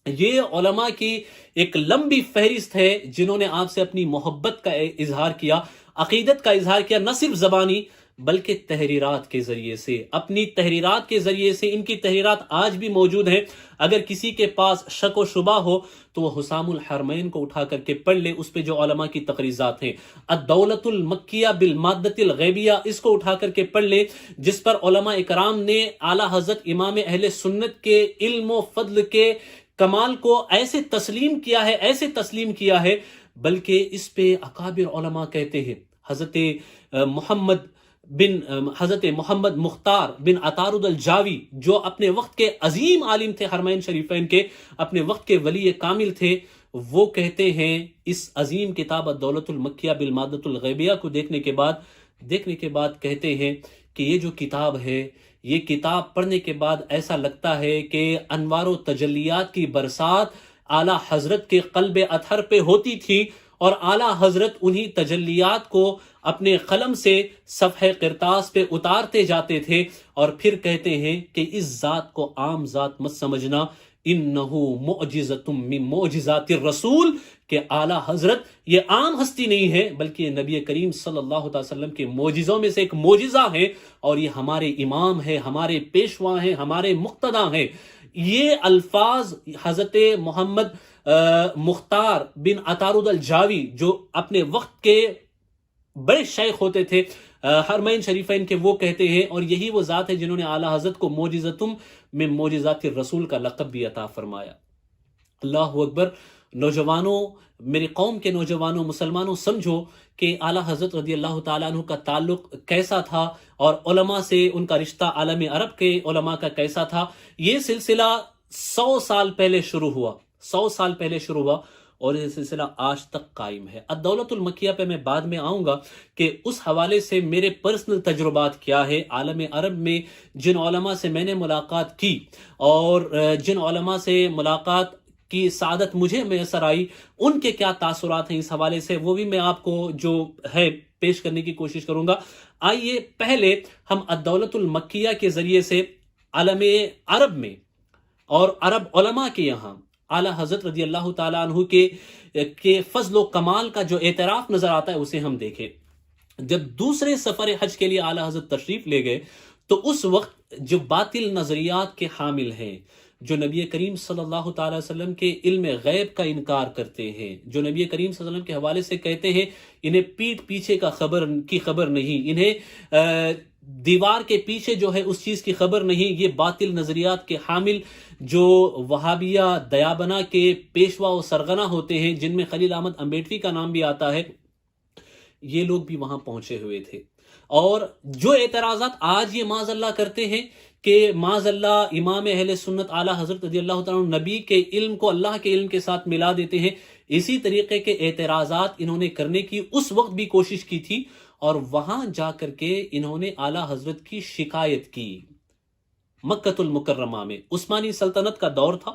یہ علماء کی ایک لمبی فہرست ہے جنہوں نے آپ سے اپنی محبت کا اظہار کیا، عقیدت کا اظہار کیا، نہ صرف زبانی بلکہ تحریرات کے ذریعے سے، اپنی تحریرات کے ذریعے سے۔ ان کی تحریرات آج بھی موجود ہیں، اگر کسی کے پاس شک و شبہ ہو تو وہ حسام الحرمین کو اٹھا کر کے پڑھ لے، اس پہ جو علماء کی تقریضات ہیں، الدولۃ المکیہ بالمادۃ الغیبیہ، اس کو اٹھا کر کے پڑھ لے، جس پر علماء اکرام نے اعلیٰ حضرت امام اہل سنت کے علم و فضل کے کمال کو ایسے تسلیم کیا ہے، بلکہ اس پہ اکابر علماء کہتے ہیں، حضرت محمد مختار بن عطارد الجاوی جو اپنے وقت کے عظیم عالم تھے، حرمین شریفین کے اپنے وقت کے ولی کامل تھے، وہ کہتے ہیں اس عظیم کتاب الدولۃ المکیہ بالمادۃ الغیبیہ کو دیکھنے کے بعد کہتے ہیں کہ یہ جو کتاب ہے، یہ کتاب پڑھنے کے بعد ایسا لگتا ہے کہ انوار و تجلیات کی برسات اعلیٰ حضرت کے قلب اطہر پہ ہوتی تھی، اور اعلیٰ حضرت انہی تجلیات کو اپنے قلم سے صفحہ قرطاس پہ اتارتے جاتے تھے، اور پھر کہتے ہیں کہ اس ذات کو عام ذات مت سمجھنا، انہو معجزۃ من معجزات الرسول، کہ اعلیٰ حضرت یہ عام ہستی نہیں ہے بلکہ یہ نبی کریم صلی اللہ علیہ وسلم کے معجزوں میں سے ایک معجزہ ہے، اور یہ ہمارے امام ہے، ہمارے پیشوا ہیں، ہمارے مقتدی ہیں۔ یہ الفاظ حضرت محمد مختار بن عطارد الجاوی جو اپنے وقت کے بڑے شیخ ہوتے تھے حرمین شریفین کے، وہ کہتے ہیں، اور یہی وہ ذات ہے جنہوں نے اعلیٰ حضرت کو معجزتم من معجزات الرسول کا لقب بھی عطا فرمایا۔ اللہ اکبر۔ نوجوانوں، میری قوم کے نوجوانوں، مسلمانوں، سمجھو کہ اعلیٰ حضرت رضی اللہ تعالیٰ عنہ کا تعلق کیسا تھا، اور علماء سے ان کا رشتہ عالم عرب کے علماء کا کیسا تھا۔ یہ سلسلہ 100 سال پہلے شروع ہوا، اور یہ سلسلہ آج تک قائم ہے۔ الدولۃ المکیہ پہ میں بعد میں آؤں گا کہ اس حوالے سے میرے پرسنل تجربات کیا ہے، عالم عرب میں جن علماء سے میں نے ملاقات کی، اور جن علماء سے ملاقات کی سعادت مجھے میسر آئی، ان کے کیا تاثرات ہیں اس حوالے سے، وہ بھی میں آپ کو جو ہے پیش کرنے کی کوشش کروں گا۔ آئیے پہلے ہم الدولۃ المکیہ کے ذریعے سے عالم عرب میں اور عرب علماء کے یہاں اعلیٰ حضرت رضی اللہ تعالیٰ عنہ کے فضل و کمال کا جو اعتراف نظر آتا ہے اسے ہم دیکھیں۔ جب دوسرے سفر حج کے لیے اعلیٰ حضرت تشریف لے گئے تو اس وقت جو باطل نظریات کے حامل ہیں، جو نبی کریم صلی اللہ تعالی وسلم کے علم غیب کا انکار کرتے ہیں، جو نبی کریم صلی اللہ علیہ وسلم کے حوالے سے کہتے ہیں انہیں پیٹھ پیچھے کی خبر نہیں، انہیں دیوار کے پیچھے جو ہے اس چیز کی خبر نہیں، یہ باطل نظریات کے حامل جو وہابیہ دیابنا کے پیشوا و سرغنہ ہوتے ہیں، جن میں خلیل احمد امبیڈوی کا نام بھی آتا ہے، یہ لوگ بھی وہاں پہنچے ہوئے تھے۔ اور جو اعتراضات آج یہ معاذ اللہ کرتے ہیں کہ معاذ اللہ امام اہل سنت اعلیٰ حضرت رضی اللہ تعالیٰ عنہ نبی کے علم کو اللہ کے علم کے ساتھ ملا دیتے ہیں، اسی طریقے کے اعتراضات انہوں نے کرنے کی اس وقت بھی کوشش کی تھی، اور وہاں جا کر کے انہوں نے اعلیٰ حضرت کی شکایت کی۔ مکۃ المکرمہ میں عثمانی سلطنت کا دور تھا،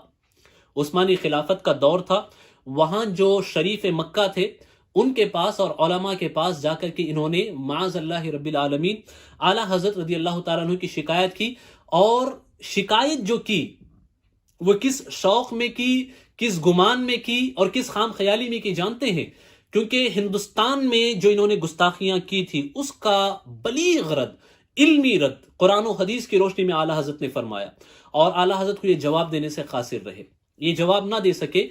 عثمانی خلافت کا دور تھا، وہاں جو شریف مکہ تھے ان کے پاس اور علماء کے پاس جا کر کے انہوں نے معاذ اللہ رب العالمین اعلیٰ حضرت رضی اللہ تعالیٰ عنہ کی شکایت کی، اور شکایت جو کی وہ کس شوق میں کی، کس گمان میں کی، اور کس خام خیالی میں کی جانتے ہیں؟ کیونکہ ہندوستان میں جو انہوں نے گستاخیاں کی تھی اس کا بلیغ رد، علمی رد قرآن و حدیث کی روشنی میں اعلیٰ حضرت نے فرمایا، اور اعلیٰ حضرت کو یہ جواب دینے سے قاصر رہے، یہ جواب نہ دے سکے۔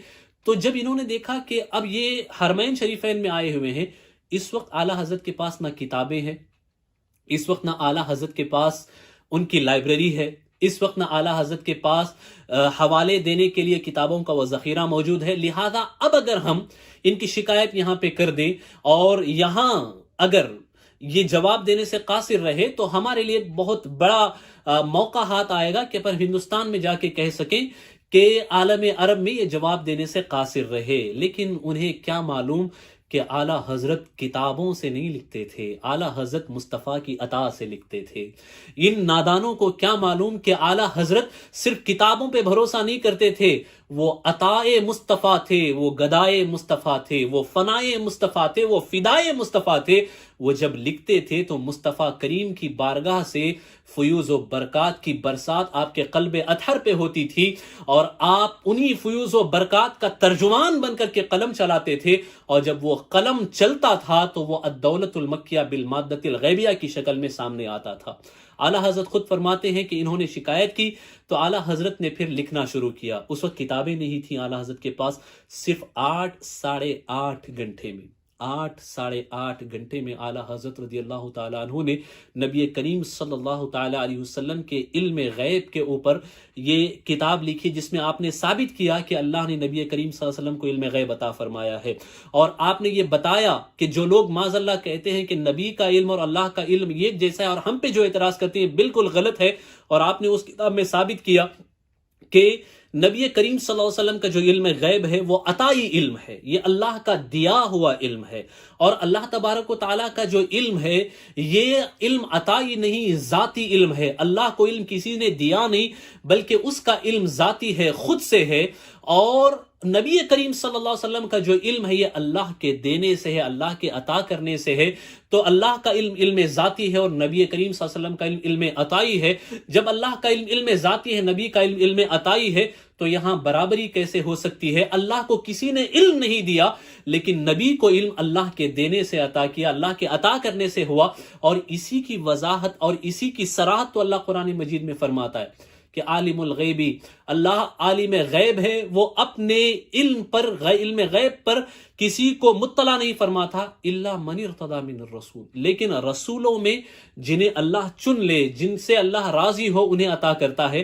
تو جب انہوں نے دیکھا کہ اب یہ حرمین شریفین میں آئے ہوئے ہیں، اس وقت اعلیٰ حضرت کے پاس نہ کتابیں ہیں، اس وقت نہ اعلیٰ حضرت کے پاس ان کی لائبریری ہے، اس وقت نہ اعلیٰ حضرت کے پاس حوالے دینے کے لیے کتابوں کا وہ ذخیرہ موجود ہے، لہذا اب اگر ہم ان کی شکایت یہاں پہ کر دیں اور یہاں اگر یہ جواب دینے سے قاصر رہے تو ہمارے لیے بہت بڑا موقع ہاتھ آئے گا کہ پر ہندوستان میں جا کے کہہ سکیں کہ عالم عرب میں یہ جواب دینے سے قاصر رہے۔ لیکن انہیں کیا معلوم کہ اعلیٰ حضرت کتابوں سے نہیں لکھتے تھے، اعلیٰ حضرت مصطفیٰ کی عطا سے لکھتے تھے۔ ان نادانوں کو کیا معلوم کہ اعلیٰ حضرت صرف کتابوں پہ بھروسہ نہیں کرتے تھے، وہ عطائے مصطفیٰ تھے، وہ گدائے مصطفیٰ تھے، وہ فنائے مصطفیٰ تھے، وہ فدائے مصطفیٰ تھے۔ وہ جب لکھتے تھے تو مصطفیٰ کریم کی بارگاہ سے فیوز و برکات کی برسات آپ کے قلب اطہر پہ ہوتی تھی، اور آپ انہی فیوز و برکات کا ترجمان بن کر کے قلم چلاتے تھے، اور جب وہ قلم چلتا تھا تو وہ الدولت المکیہ بالمادۃ الغیبیہ کی شکل میں سامنے آتا تھا۔ اعلیٰ حضرت خود فرماتے ہیں کہ انہوں نے شکایت کی تو اعلیٰ حضرت نے پھر لکھنا شروع کیا۔ اس وقت کتابیں نہیں تھیں اعلیٰ حضرت کے پاس، صرف 8 گھنٹے میں 8 گھنٹے میں اعلیٰ حضرت رضی اللہ تعالیٰ عنہ نے نبی کریم صلی اللہ تعالیٰ علیہ وسلم کے علم غیب کے اوپر یہ کتاب لکھی، جس میں آپ نے ثابت کیا کہ اللہ نے نبی کریم صلی اللہ علیہ وسلم کو علم غیب عطا فرمایا ہے، اور آپ نے یہ بتایا کہ جو لوگ معاذ اللہ کہتے ہیں کہ نبی کا علم اور اللہ کا علم ایک جیسا ہے، اور ہم پہ جو اعتراض کرتے ہیں بالکل غلط ہے، اور آپ نے اس کتاب میں ثابت کیا کہ نبی کریم صلی اللہ علیہ وسلم کا جو علم غیب ہے وہ عطائی علم ہے، یہ اللہ کا دیا ہوا علم ہے، اور اللہ تبارک و تعالیٰ کا جو علم ہے یہ علم عطائی نہیں، ذاتی علم ہے۔ اللہ کو علم کسی نے دیا نہیں، بلکہ اس کا علم ذاتی ہے، خود سے ہے، اور نبی کریم صلی اللہ علیہ وسلم کا جو علم ہے یہ اللہ کے دینے سے ہے، اللہ کے عطا کرنے سے ہے۔ تو اللہ کا علم علم ذاتی ہے، اور نبی کریم صلی اللہ علیہ وسلم کا علم علم عطائی ہے۔ جب اللہ کا علم علم ذاتی ہے، نبی کا علم علم عطائی ہے، تو یہاں برابری کیسے ہو سکتی ہے؟ اللہ کو کسی نے علم نہیں دیا، لیکن نبی کو علم اللہ کے دینے سے عطا کیا، اللہ کے عطا کرنے سے ہوا، اور اسی کی وضاحت اور اسی کی صراحت تو اللہ قرآن مجید میں فرماتا ہے کہ عالم الغیبی، اللہ عالم غیب ہے، وہ اپنے علم غیب پر کسی کو مطلع نہیں فرماتا الا من ارتضی من الرسول، لیکن رسولوں میں جنہیں اللہ چن لے، جن سے اللہ راضی ہو، انہیں عطا کرتا ہے۔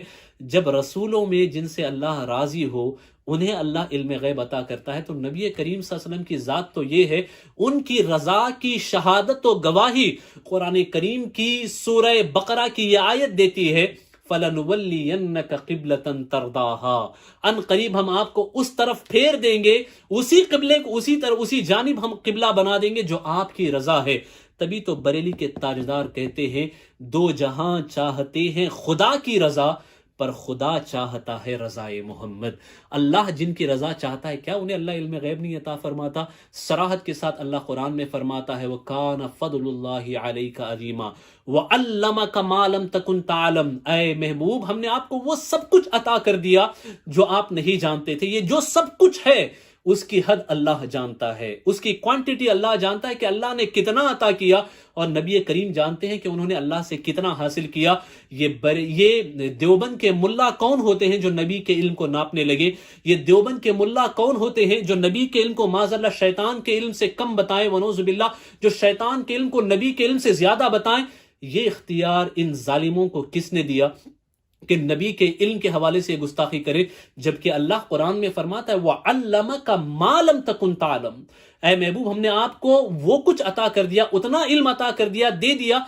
جب رسولوں میں جن سے اللہ راضی ہو انہیں اللہ علم غیب عطا کرتا ہے، تو نبی کریم صلی اللہ علیہ وسلم کی ذات تو یہ ہے، ان کی رضا کی شہادت و گواہی قرآن کریم کی سورہ بقرہ کی یہ آیت دیتی ہے، فَلَنُوَلِّيَنَّكَ قِبْلَةً تَرْضَاهَا، ان قریب ہم آپ کو اس طرف پھیر دیں گے، اسی قبلے کو اسی جانب ہم قبلہ بنا دیں گے جو آپ کی رضا ہے۔ تبھی تو بریلی کے تاجدار کہتے ہیں، دو جہاں چاہتے ہیں خدا کی رضا، پر خدا چاہتا ہے رضائے محمد۔ اللہ جن کی رضا چاہتا ہے، کیا انہیں اللہ علم غیب نہیں عطا فرماتا؟ صراحت کے ساتھ اللہ قرآن میں فرماتا ہے وَكَانَ فَضْلُ اللَّهِ عَلَيْكَ عَظِيمًا وَعَلَّمَكَ مَا لَمْ تَكُنْ تَعْلَمْ، اے محبوب ہم نے آپ کو وہ سب کچھ عطا کر دیا جو آپ نہیں جانتے تھے۔ یہ جو سب کچھ ہے اس کی حد اللہ جانتا ہے، اس کی کوانٹٹی اللہ جانتا ہے کہ اللہ نے کتنا عطا کیا، اور نبی کریم جانتے ہیں کہ انہوں نے اللہ سے کتنا حاصل کیا۔ یہ دیوبند کے ملا کون ہوتے ہیں جو نبی کے علم کو ناپنے لگے؟ یہ دیوبند کے ملا کون ہوتے ہیں جو نبی کے علم کو معاذ اللہ شیطان کے علم سے کم بتائیں، ونعوذ باللہ جو شیطان کے علم کو نبی کے علم سے زیادہ بتائیں؟ یہ اختیار ان ظالموں کو کس نے دیا کہ نبی کے علم کے حوالے سے گستاخی کرے، جبکہ اللہ قرآن میں فرماتا ہے وَعَلَّمَكَ مَا لَمْ تَكُنْ تَعْلَمْ، اے محبوب ہم نے آپ کو وہ کچھ عطا کر دیا، اتنا علم عطا کر دیا، دے دیا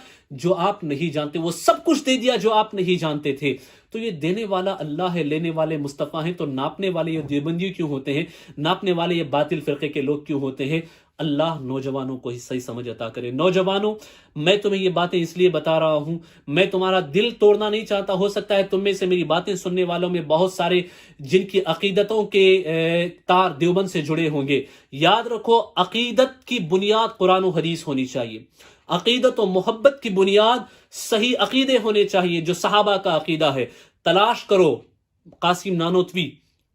جو آپ نہیں جانتے، وہ سب کچھ دے دیا جو آپ نہیں جانتے تھے۔ تو یہ دینے والا اللہ ہے، لینے والے مصطفیٰ ہیں، تو ناپنے والے یہ دیوبندی کیوں ہوتے ہیں؟ ناپنے والے یہ باطل فرقے کے لوگ کیوں ہوتے ہیں؟ اللہ نوجوانوں کو ہی صحیح سمجھ عطا کرے۔ نوجوانوں، میں تمہیں یہ باتیں اس لیے بتا رہا ہوں، میں تمہارا دل توڑنا نہیں چاہتا۔ ہو سکتا ہے تم میں سے میری باتیں سننے والوں میں بہت سارے جن کی عقیدتوں کے تار دیوبند سے جڑے ہوں گے۔ یاد رکھو، عقیدت کی بنیاد قرآن و حدیث ہونی چاہیے، عقیدت و محبت کی بنیاد صحیح عقیدے ہونے چاہیے جو صحابہ کا عقیدہ ہے۔ تلاش کرو قاسم نانوتوی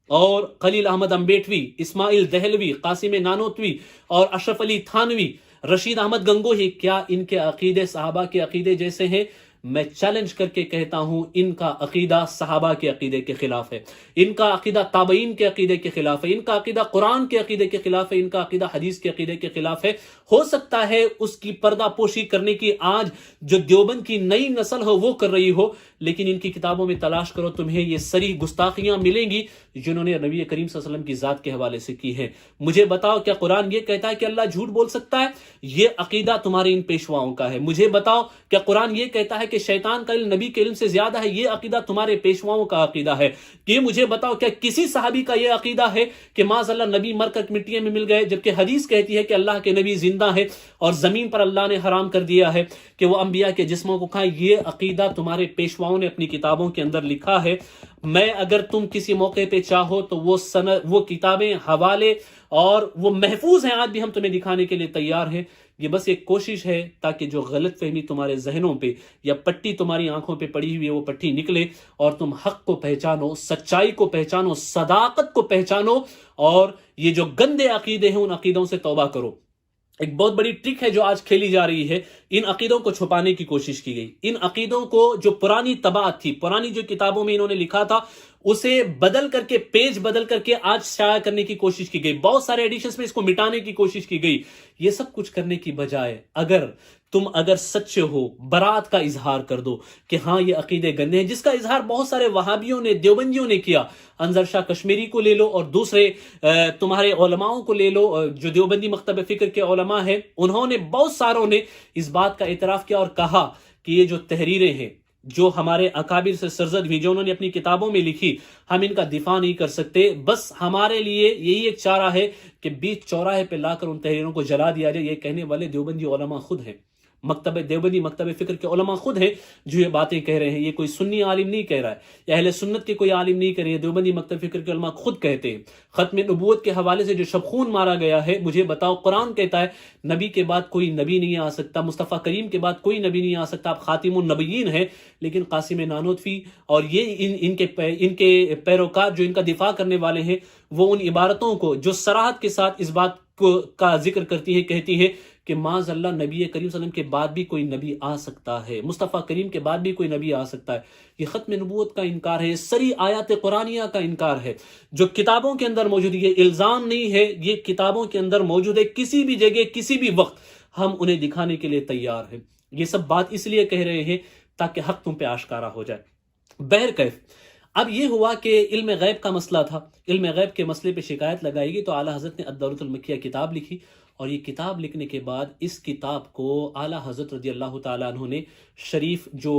اور خلیل احمد امبیٹوی، اسماعیل دہلوی، قاسم نانوتوی اور اشرف علی تھانوی، رشید احمد گنگوہی، کیا ان کے عقیدے صحابہ کے عقیدے جیسے ہیں؟ میں چیلنج کر کے کہتا ہوں ان کا عقیدہ صحابہ کے عقیدے کے خلاف ہے، ان کا عقیدہ تابعین کے عقیدے کے خلاف ہے، ان کا عقیدہ قرآن کے عقیدے کے خلاف ہے، ان کا عقیدہ حدیث کے عقیدے کے خلاف ہے۔ ہو سکتا ہے اس کی پردہ پوشی کرنے کی آج جو دیوبند کی نئی نسل ہو وہ کر رہی ہو، لیکن ان کی کتابوں میں تلاش کرو، تمہیں یہ صریح گستاخیاں ملیں گی جنہوں نے نبی کریم صلی اللہ علیہ وسلم کی ذات کے حوالے سے کی ہے۔ مجھے بتاؤ کیا قرآن یہ کہتا ہے کہ اللہ جھوٹ بول سکتا ہے؟ یہ عقیدہ تمہارے ان پیشواؤں کا ہے۔ مجھے بتاؤ کیا قرآن یہ کہتا ہے کہ شیطان کا علم نبی کے علم سے زیادہ ہے؟ یہ عقیدہ تمہارے پیشواؤں کا عقیدہ ہے۔ یہ مجھے بتاؤ کیا کسی صحابی کا یہ عقیدہ ہے کہ معاذ اللہ نبی مر کر مٹی میں مل گئے، جبکہ حدیث کہتی ہے کہ اللہ کے نبی زندہ ہے اور زمین پر اللہ نے حرام کر دیا ہے کہ وہ انبیاء کے جسموں کو کھائیں؟ یہ عقیدہ تمہارے پیشواؤں نے اپنی کتابوں کے اندر لکھا ہے۔ میں اگر تم کسی موقع پہ چاہو تو وہ کتابیں، حوالے اور وہ محفوظ ہیں، آج بھی ہم تمہیں دکھانے کے لیے تیار ہیں۔ یہ بس ایک کوشش ہے تاکہ جو غلط فہمی تمہارے ذہنوں پہ یا پٹی تمہاری آنکھوں پہ پڑی ہوئی ہے وہ پٹی نکلے اور تم حق کو پہچانو، سچائی کو پہچانو، صداقت کو پہچانو، اور یہ جو گندے عقیدے ہیں ان عقیدوں سے توبہ کرو۔ ایک بہت بڑی ٹرک ہے جو آج کھیلی جا رہی ہے، ان عقیدوں کو چھپانے کی کوشش کی گئی۔ ان عقیدوں کو جو پرانی طباعت تھی، پرانی جو کتابوں میں انہوں نے لکھا تھا، اسے بدل کر کے، پیج بدل کر کے آج شائع کرنے کی کوشش کی گئی۔ بہت سارے ایڈیشنز میں اس کو مٹانے کی کوشش کی گئی۔ یہ سب کچھ کرنے کی بجائے اگر سچے ہو، برات کا اظہار کر دو کہ ہاں یہ عقیدے گندے ہیں، جس کا اظہار بہت سارے وہابیوں نے، دیوبندیوں نے کیا۔ انظر شاہ کشمیری کو لے لو اور دوسرے تمہارے علماؤں کو لے لو، جو دیوبندی مکتب فکر کے علماء ہیں، انہوں نے، بہت ساروں نے اس بات کا اعتراف کیا اور کہا کہ یہ جو تحریریں ہیں جو ہمارے اکابر سے سرزد ہوئی، جو انہوں نے اپنی کتابوں میں لکھی، ہم ان کا دفاع نہیں کر سکتے۔ بس ہمارے لیے یہی ایک چارہ ہے کہ بیچ چوراہے پہ لا کر ان تحریروں کو جلا دیا جائے۔ یہ کہنے والے دیوبندی علماء خود ہیں، دیوبندی مکتب فکر کے علماء خود ہیں جو یہ باتیں کہہ رہے ہیں۔ یہ کوئی سنی عالم نہیں کہہ رہا ہے، یا اہل سنت کے کوئی عالم نہیں کہہ رہے ہیں، دیوبندی مکتب فکر کے علماء خود کہتے ہیں۔ ختم نبوت کے حوالے سے جو شبخون مارا گیا ہے، مجھے بتاؤ، قرآن کہتا ہے نبی کے بعد کوئی نبی نہیں آ سکتا، مصطفیٰ کریم کے بعد کوئی نبی نہیں آ سکتا، آپ خاتم النبیین ہیں۔ لیکن قاسم نانوتوی اور یہ ان کے پیروکار جو ان کا دفاع کرنے والے ہیں، وہ ان عبارتوں کو جو صراحت کے ساتھ اس بات کا ذکر کرتی ہے، کہتی ہے کہ معاذ اللہ نبی کریم صلی اللہ علیہ وسلم کے بعد بھی کوئی نبی آ سکتا ہے، مصطفیٰ کریم کے بعد بھی کوئی نبی آ سکتا ہے۔ یہ ختم نبوت کا انکار ہے، یہ سری آیات قرآنیہ کا انکار ہے جو کتابوں کے اندر موجود ہے۔ یہ الزام نہیں ہے، یہ کتابوں کے اندر موجود ہے، کسی بھی جگہ کسی بھی وقت ہم انہیں دکھانے کے لیے تیار ہیں۔ یہ سب بات اس لیے کہہ رہے ہیں تاکہ حق تم پہ آشکارا ہو جائے۔ بہرکیف اب یہ ہوا کہ علم غیب کا مسئلہ تھا، علم غیب کے مسئلے پہ شکایت لگائی گئی، تو اعلیٰ حضرت نے الدولۃ المکیہ کتاب لکھی، اور یہ کتاب لکھنے کے بعد اس کتاب کو اعلیٰ حضرت رضی اللہ تعالیٰ عنہ نے شریف جو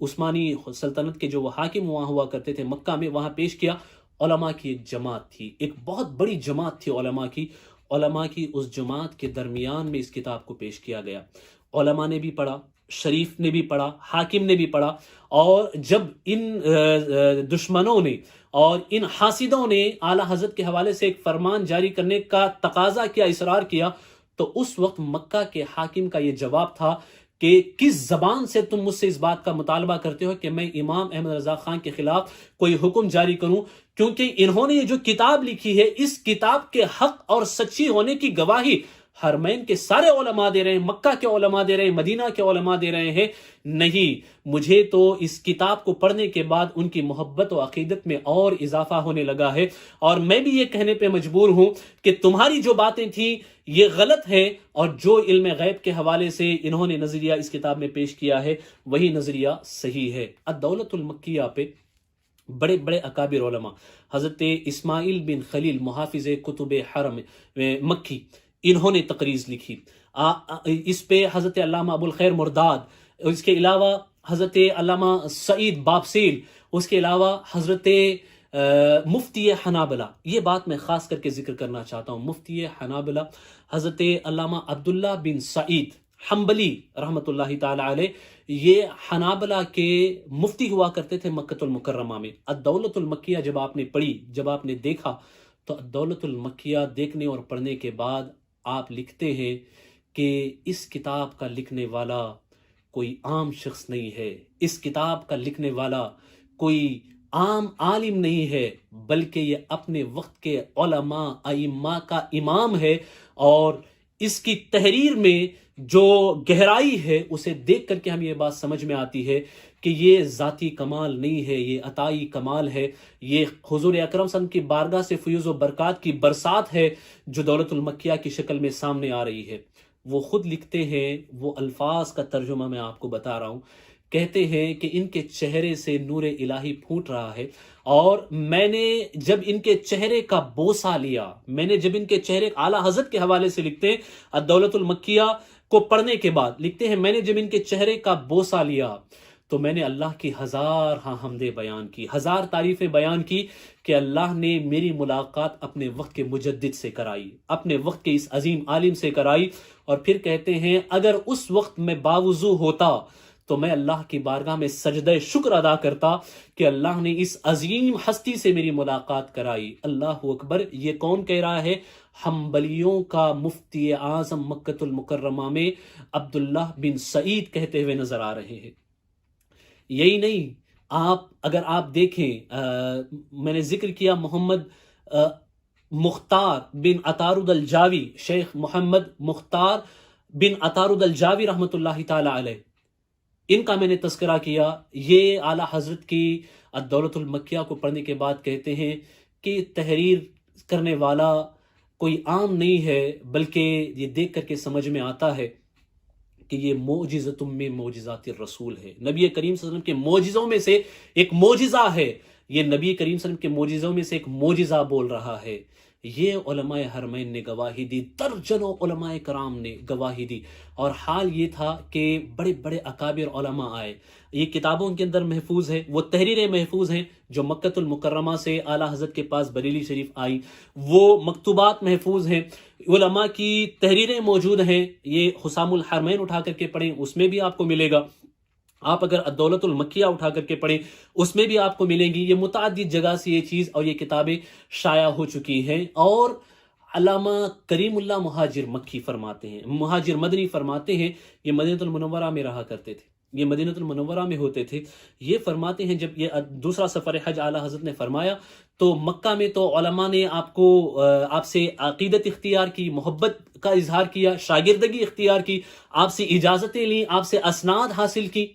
عثمانی سلطنت کے جو وہ حاکم وہاں ہوا کرتے تھے مکہ میں، وہاں پیش کیا۔ علماء کی ایک جماعت تھی، ایک بہت بڑی جماعت تھی علماء کی اس جماعت کے درمیان میں اس کتاب کو پیش کیا گیا۔ علماء نے بھی پڑھا، شریف نے بھی پڑھا، حاکم نے بھی پڑھا، اور جب ان دشمنوں نے اور ان حاسدوں نے اعلیٰ حضرت کے حوالے سے ایک فرمان جاری کرنے کا تقاضا کیا، اصرار کیا، تو اس وقت مکہ کے حاکم کا یہ جواب تھا کہ کس زبان سے تم مجھ سے اس بات کا مطالبہ کرتے ہو کہ میں امام احمد رضا خان کے خلاف کوئی حکم جاری کروں، کیونکہ انہوں نے یہ جو کتاب لکھی ہے، اس کتاب کے حق اور سچی ہونے کی گواہی حرمین کے سارے علماء دے رہے ہیں، مکہ کے علماء دے رہے ہیں، مدینہ کے علماء دے رہے ہیں۔ نہیں، مجھے تو اس کتاب کو پڑھنے کے بعد ان کی محبت و عقیدت میں اور اضافہ ہونے لگا ہے، اور میں بھی یہ کہنے پہ مجبور ہوں کہ تمہاری جو باتیں تھیں یہ غلط ہے، اور جو علم غیب کے حوالے سے انہوں نے نظریہ اس کتاب میں پیش کیا ہے وہی نظریہ صحیح ہے۔ الدولۃ المکیہ پہ بڑے بڑے اکابر علماء، حضرت اسماعیل بن خلیل محافظ کتب حرم مکی، انہوں نے تقریض لکھی۔ اس پہ حضرت علامہ ابو الخیر مرداد، اس کے علاوہ حضرت علامہ سعید بابسیل، اس کے علاوہ حضرت مفتی حنابلہ، یہ بات میں خاص کر کے ذکر کرنا چاہتا ہوں، مفتی حنابلہ حضرت علامہ عبداللہ بن سعید حنبلی رحمۃ اللہ تعالی علیہ، یہ حنابلہ کے مفتی ہوا کرتے تھے مکۃ المکرمہ میں۔ الدولۃ المکیہ جب آپ نے پڑھی، جب آپ نے دیکھا، تو الدولۃ المکیہ دیکھنے اور پڑھنے کے بعد آپ لکھتے ہیں کہ اس کتاب کا لکھنے والا کوئی عام شخص نہیں ہے، اس کتاب کا لکھنے والا کوئی عام عالم نہیں ہے، بلکہ یہ اپنے وقت کے علماء ائمہ کا امام ہے، اور اس کی تحریر میں جو گہرائی ہے اسے دیکھ کر کے ہم یہ بات سمجھ میں آتی ہے کہ یہ ذاتی کمال نہیں ہے، یہ عطائی کمال ہے، یہ حضور اکرم صلی اللہ علیہ وسلم کی بارگاہ سے فیوز و برکات کی برسات ہے جو دولت المکیہ کی شکل میں سامنے آ رہی ہے۔ وہ خود لکھتے ہیں، وہ الفاظ کا ترجمہ میں آپ کو بتا رہا ہوں کہتے ہیں کہ ان کے چہرے سے نور الہی پھوٹ رہا ہے، اور میں نے جب ان کے چہرے کا بوسہ لیا، میں نے جب ان کے چہرے، اعلیٰ حضرت کے حوالے سے لکھتے ہیں الدولۃ المکیہ کو پڑھنے کے بعد لکھتے ہیں، میں نے جب ان کے چہرے کا بوسہ لیا تو میں نے اللہ کی ہزار حمدیں بیان کی، ہزار تعریفیں بیان کی کہ اللہ نے میری ملاقات اپنے وقت کے مجدد سے کرائی، اپنے وقت کے اس عظیم عالم سے کرائی۔ اور پھر کہتے ہیں اگر اس وقت میں باوضو ہوتا تو میں اللہ کی بارگاہ میں سجدہ شکر ادا کرتا کہ اللہ نے اس عظیم ہستی سے میری ملاقات کرائی۔ اللہ اکبر! یہ کون کہہ رہا ہے؟ حنبلیوں کا مفتی اعظم مکۃ المکرمہ میں عبداللہ بن سعید کہتے ہوئے نظر آ رہے ہیں۔ یہی نہیں، اگر آپ دیکھیں، میں نے ذکر کیا محمد مختار بن عطارد الجاوی، شیخ محمد مختار بن عطارد الجاوی رحمۃ اللہ تعالی علیہ، ان کا میں نے تذکرہ کیا۔ یہ اعلیٰ حضرت کی الدولۃ المکیہ کو پڑھنے کے بعد کہتے ہیں کہ تحریر کرنے والا کوئی عام نہیں ہے، بلکہ یہ دیکھ کر کے سمجھ میں آتا ہے کہ یہ معجزۃ من معجزات الرسول ہے، نبی کریم صلی اللہ علیہ وسلم کے معجزوں میں سے ایک معجزہ ہے، یہ نبی کریم صلی اللہ علیہ وسلم کے معجزوں میں سے ایک معجزہ بول رہا ہے۔ یہ علماء حرمین نے گواہی دی، درجنوں علماء کرام نے گواہی دی، اور حال یہ تھا کہ بڑے بڑے اکابر علماء آئے، یہ کتابوں کے اندر محفوظ ہے، وہ تحریریں محفوظ ہیں جو مکۃ المکرمہ سے اعلیٰ حضرت کے پاس بریلی شریف آئی، وہ مکتوبات محفوظ ہیں، علماء کی تحریریں موجود ہیں، یہ حسام الحرمین اٹھا کر کے پڑھیں اس میں بھی آپ کو ملے گا، آپ اگر الدولۃ المکیہ اٹھا کر کے پڑھیں اس میں بھی آپ کو ملیں گی، یہ متعدد جگہ سے یہ چیز اور یہ کتابیں شائع ہو چکی ہیں۔ اور علامہ کریم اللہ مہاجر مکی فرماتے ہیں، مہاجر مدنی فرماتے ہیں، یہ مدینہ المنورہ میں رہا کرتے تھے، یہ مدینہ المنورہ میں ہوتے تھے، یہ فرماتے ہیں جب یہ دوسرا سفر حج اعلیٰ حضرت نے فرمایا تو مکہ میں تو علماء نے آپ سے عقیدت اختیار کی، محبت کا اظہار کیا، شاگردگی اختیار کی، آپ سے اجازتیں لیں، آپ سے اسناد حاصل کی،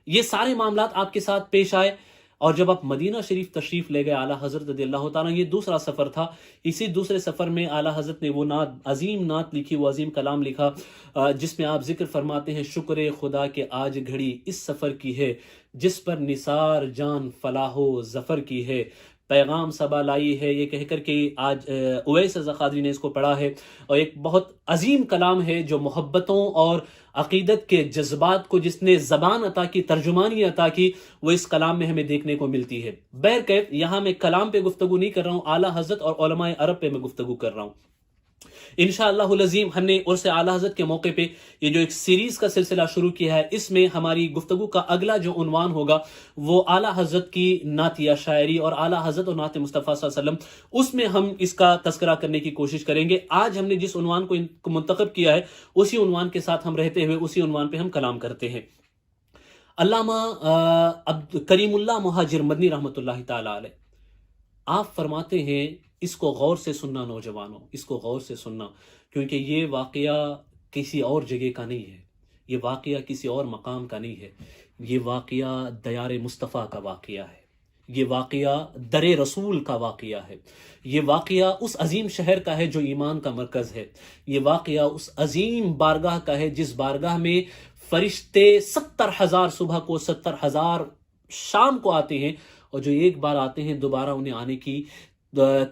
یہ سارے معاملات آپ کے ساتھ پیش آئے۔ اور جب آپ مدینہ شریف تشریف لے گئے اعلیٰ حضرت رضی اللہ تعالیٰ، یہ دوسرا سفر تھا، اسی دوسرے سفر میں اعلیٰ حضرت نے وہ نعت، عظیم نعت لکھی، وہ عظیم کلام لکھا، جس میں آپ ذکر فرماتے ہیں، شکر خدا کہ آج گھڑی اس سفر کی ہے، جس پر نثار جان فلاح و ظفر کی ہے، پیغام صبا لائی ہے، یہ کہہ کر کے آج اویس رضا قادری نے اس کو پڑھا ہے، اور ایک بہت عظیم کلام ہے جو محبتوں اور عقیدت کے جذبات کو جس نے زبان عطا کی، ترجمانی عطا کی، وہ اس کلام میں ہمیں دیکھنے کو ملتی ہے۔ بہرکیف یہاں میں کلام پہ گفتگو نہیں کر رہا ہوں، اعلیٰ حضرت اور علماء عرب پہ میں گفتگو کر رہا ہوں۔ انشاءاللہ العظیم ہم نے عرس اعلیٰ حضرت کے موقع پہ یہ جو ایک سیریز کا سلسلہ شروع کیا ہے، اس میں ہماری گفتگو کا اگلا جو عنوان ہوگا وہ اعلیٰ حضرت کی نعتیہ شاعری اور اعلیٰ حضرت اور نعت مصطفیٰ صلی اللہ علیہ وسلم، اس میں ہم اس کا تذکرہ کرنے کی کوشش کریں گے۔ آج ہم نے جس عنوان کو منتخب کیا ہے اسی عنوان کے ساتھ ہم رہتے ہوئے اسی عنوان پہ ہم کلام کرتے ہیں۔ علامہ کریم اللہ مہاجر مدنی رحمۃ اللہ تعالی علیہ، آپ فرماتے ہیں اس کو غور سے سننا نوجوانوں، اس کو غور سے سننا، کیونکہ یہ واقعہ کسی اور جگہ کا نہیں ہے، یہ واقعہ کسی اور مقام کا نہیں ہے، یہ واقعہ دیار مصطفیٰ کا واقعہ ہے، یہ واقعہ در رسول کا واقعہ ہے، یہ واقعہ اس عظیم شہر کا ہے جو ایمان کا مرکز ہے، یہ واقعہ اس عظیم بارگاہ کا ہے جس بارگاہ میں فرشتے 70,000 صبح کو 70,000 شام کو آتے ہیں، اور جو ایک بار آتے ہیں دوبارہ انہیں آنے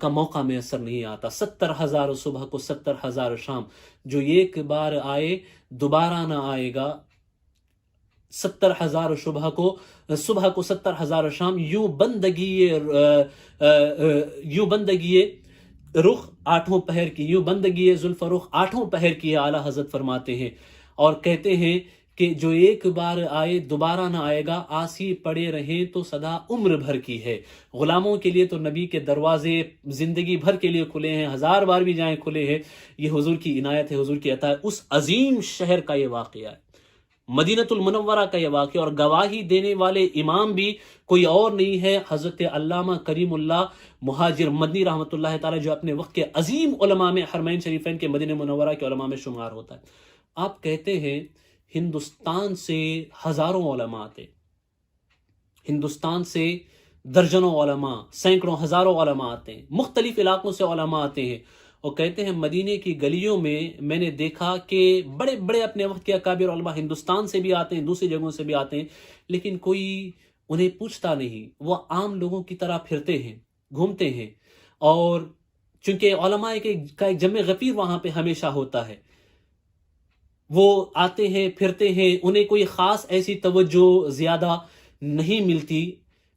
کا موقع میسر نہیں آتا۔ 70,000 صبح کو 70,000 شام، جو ایک بار آئے دوبارہ نہ آئے گا، 70,000 صبح کو 70,000 شام، یوں بندگی رخ آٹھوں پہر کی، یوں بندگی زلف رخ آٹھوں پہر کی، اعلیٰ حضرت فرماتے ہیں، اور کہتے ہیں کہ جو ایک بار آئے دوبارہ نہ آئے گا، آسی پڑے رہیں تو سدا عمر بھر کی ہے۔ غلاموں کے لیے تو نبی کے دروازے زندگی بھر کے لیے کھلے ہیں، 1000 بار بھی جائیں کھلے ہیں، یہ حضور کی عنایت ہے، حضور کی عطا ہے۔ اس عظیم شہر کا یہ واقعہ ہے، مدینہ المنورہ کا یہ واقعہ، اور گواہی دینے والے امام بھی کوئی اور نہیں ہے حضرت علامہ کریم اللہ مہاجر مدنی رحمۃ اللہ تعالی، جو اپنے وقت کے عظیم علماء میں، حرمین شریفین کے مدینہ منورہ کے علماء میں شمار ہوتا ہے۔ آپ کہتے ہیں ہندوستان سے ہزاروں علماء آتے، ہندوستان سے درجنوں علماء، سینکڑوں ہزاروں علماء آتے ہیں، مختلف علاقوں سے علماء آتے ہیں، اور کہتے ہیں مدینے کی گلیوں میں نے دیکھا کہ بڑے بڑے اپنے وقت کے اکابر علماء ہندوستان سے بھی آتے ہیں، دوسری جگہوں سے بھی آتے ہیں، لیکن کوئی انہیں پوچھتا نہیں، وہ عام لوگوں کی طرح پھرتے ہیں، گھومتے ہیں، اور چونکہ علماء کا ایک جمع غفیر وہاں پہ ہمیشہ ہوتا ہے، وہ آتے ہیں پھرتے ہیں، انہیں کوئی خاص ایسی توجہ زیادہ نہیں ملتی،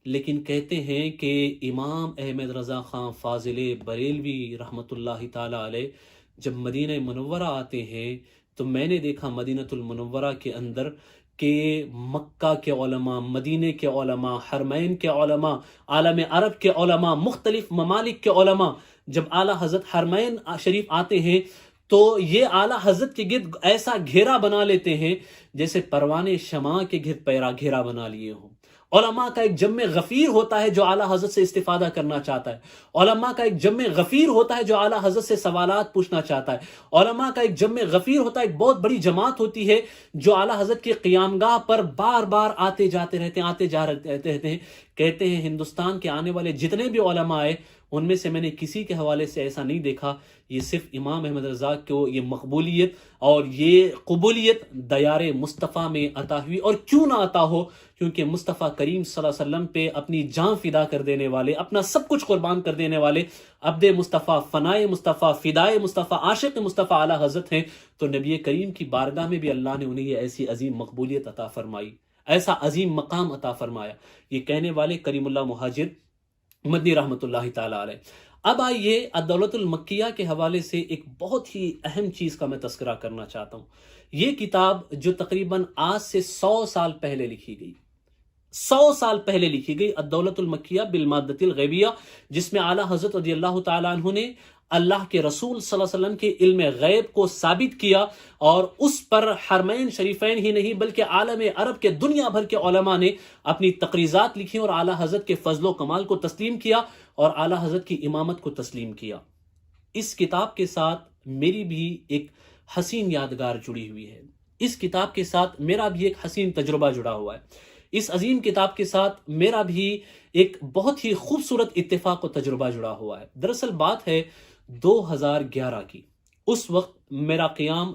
لیکن کہتے ہیں کہ امام احمد رضا خان فاضل بریلوی رحمۃ اللہ تعالی علیہ جب مدینہ منورہ آتے ہیں تو میں نے دیکھا مدینۃ المنورہ کے اندر کہ مکہ کے علماء، مدینہ کے علماء، حرمین کے علماء، عالم عرب کے علماء، مختلف ممالک کے علماء جب اعلیٰ حضرت حرمین شریف آتے ہیں تو یہ اعلیٰ حضرت کے گرد ایسا گھیرا بنا لیتے ہیں جیسے پروانے شمع کے گرد گھیرا بنا لیے ہوں۔ علماء کا ایک جمع غفیر ہوتا ہے جو اعلیٰ حضرت سے استفادہ کرنا چاہتا ہے، علماء کا ایک جمع غفیر ہوتا ہے جو اعلیٰ حضرت سے سوالات پوچھنا چاہتا ہے، علماء کا ایک جمع غفیر ہوتا ہے، ایک بہت بڑی جماعت ہوتی ہے جو اعلیٰ حضرت کی قیام گاہ پر بار بار آتے جاتے رہتے ہیں، آتے جاتے رہتے ہیں۔ کہتے ہیں ہندوستان کے آنے والے جتنے بھی علماء آئے ان میں سے میں نے کسی کے حوالے سے ایسا نہیں دیکھا، یہ صرف امام احمد رضا کو یہ مقبولیت اور یہ قبولیت دیار مصطفیٰ میں عطا ہوئی، اور کیوں نہ عطا ہو، کیونکہ مصطفیٰ کریم صلی اللہ علیہ وسلم پہ اپنی جان فدا کر دینے والے، اپنا سب کچھ قربان کر دینے والے عبد مصطفیٰ، فنائے مصطفیٰ، فدائے مصطفیٰ، عاشق مصطفیٰ اعلیٰ حضرت ہیں، تو نبی کریم کی بارگاہ میں بھی اللہ نے انہیں یہ ایسی عظیم مقبولیت عطا فرمائی، ایسا عظیم مقام عطا فرمایا۔ یہ کہنے والے کریم اللہ مہاجر مدنی رحمۃ اللہ تعالی علیہ۔ اب آئیے الدولۃ المکیہ کے حوالے سے ایک بہت ہی اہم چیز کا میں تذکرہ کرنا چاہتا ہوں۔ یہ کتاب جو تقریباً آج سے 100 سال پہلے لکھی گئی، 100 سال پہلے لکھی گئی الدولۃ المکیہ بالمادۃ الغیبیہ، جس میں اعلیٰ حضرت رضی اللہ تعالیٰ عنہ نے اللہ کے رسول صلی اللہ علیہ وسلم کے علم غیب کو ثابت کیا، اور اس پر حرمین شریفین ہی نہیں بلکہ عالم عرب کے دنیا بھر کے علماء نے اپنی تقریضات لکھی اور اعلیٰ حضرت کے فضل و کمال کو تسلیم کیا اور اعلیٰ حضرت کی امامت کو تسلیم کیا۔ اس کتاب کے ساتھ میری بھی ایک حسین یادگار جڑی ہوئی ہے، اس کتاب کے ساتھ میرا بھی ایک حسین تجربہ جڑا ہوا ہے، اس عظیم کتاب کے ساتھ میرا بھی ایک بہت ہی خوبصورت اتفاق و تجربہ جڑا ہوا ہے۔ دراصل بات ہے 2011 کی، اس وقت میرا قیام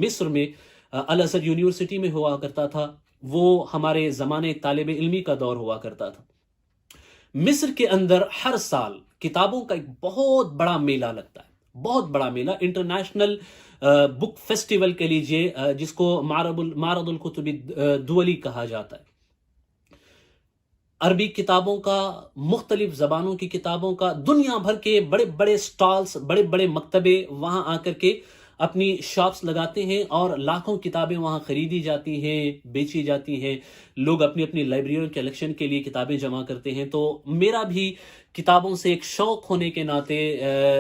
مصر میں الازہر یونیورسٹی میں ہوا کرتا تھا، وہ ہمارے زمانے طالب علمی کا دور ہوا کرتا تھا۔ مصر کے اندر ہر سال کتابوں کا ایک بہت بڑا میلہ لگتا ہے، بہت بڑا میلہ، انٹرنیشنل بک فیسٹیول کے لیجئے، جس کو معرض الکتب الدولی کہا جاتا ہے۔ عربی کتابوں کا، مختلف زبانوں کی کتابوں کا، دنیا بھر کے بڑے بڑے سٹالز، بڑے بڑے مکتبے وہاں آ کر کے اپنی شاپس لگاتے ہیں اور لاکھوں کتابیں وہاں خریدی جاتی ہیں، بیچی جاتی ہیں، لوگ اپنی اپنی لائبریریوں کے کلیکشن کے لیے کتابیں جمع کرتے ہیں۔ تو میرا بھی کتابوں سے ایک شوق ہونے کے ناطے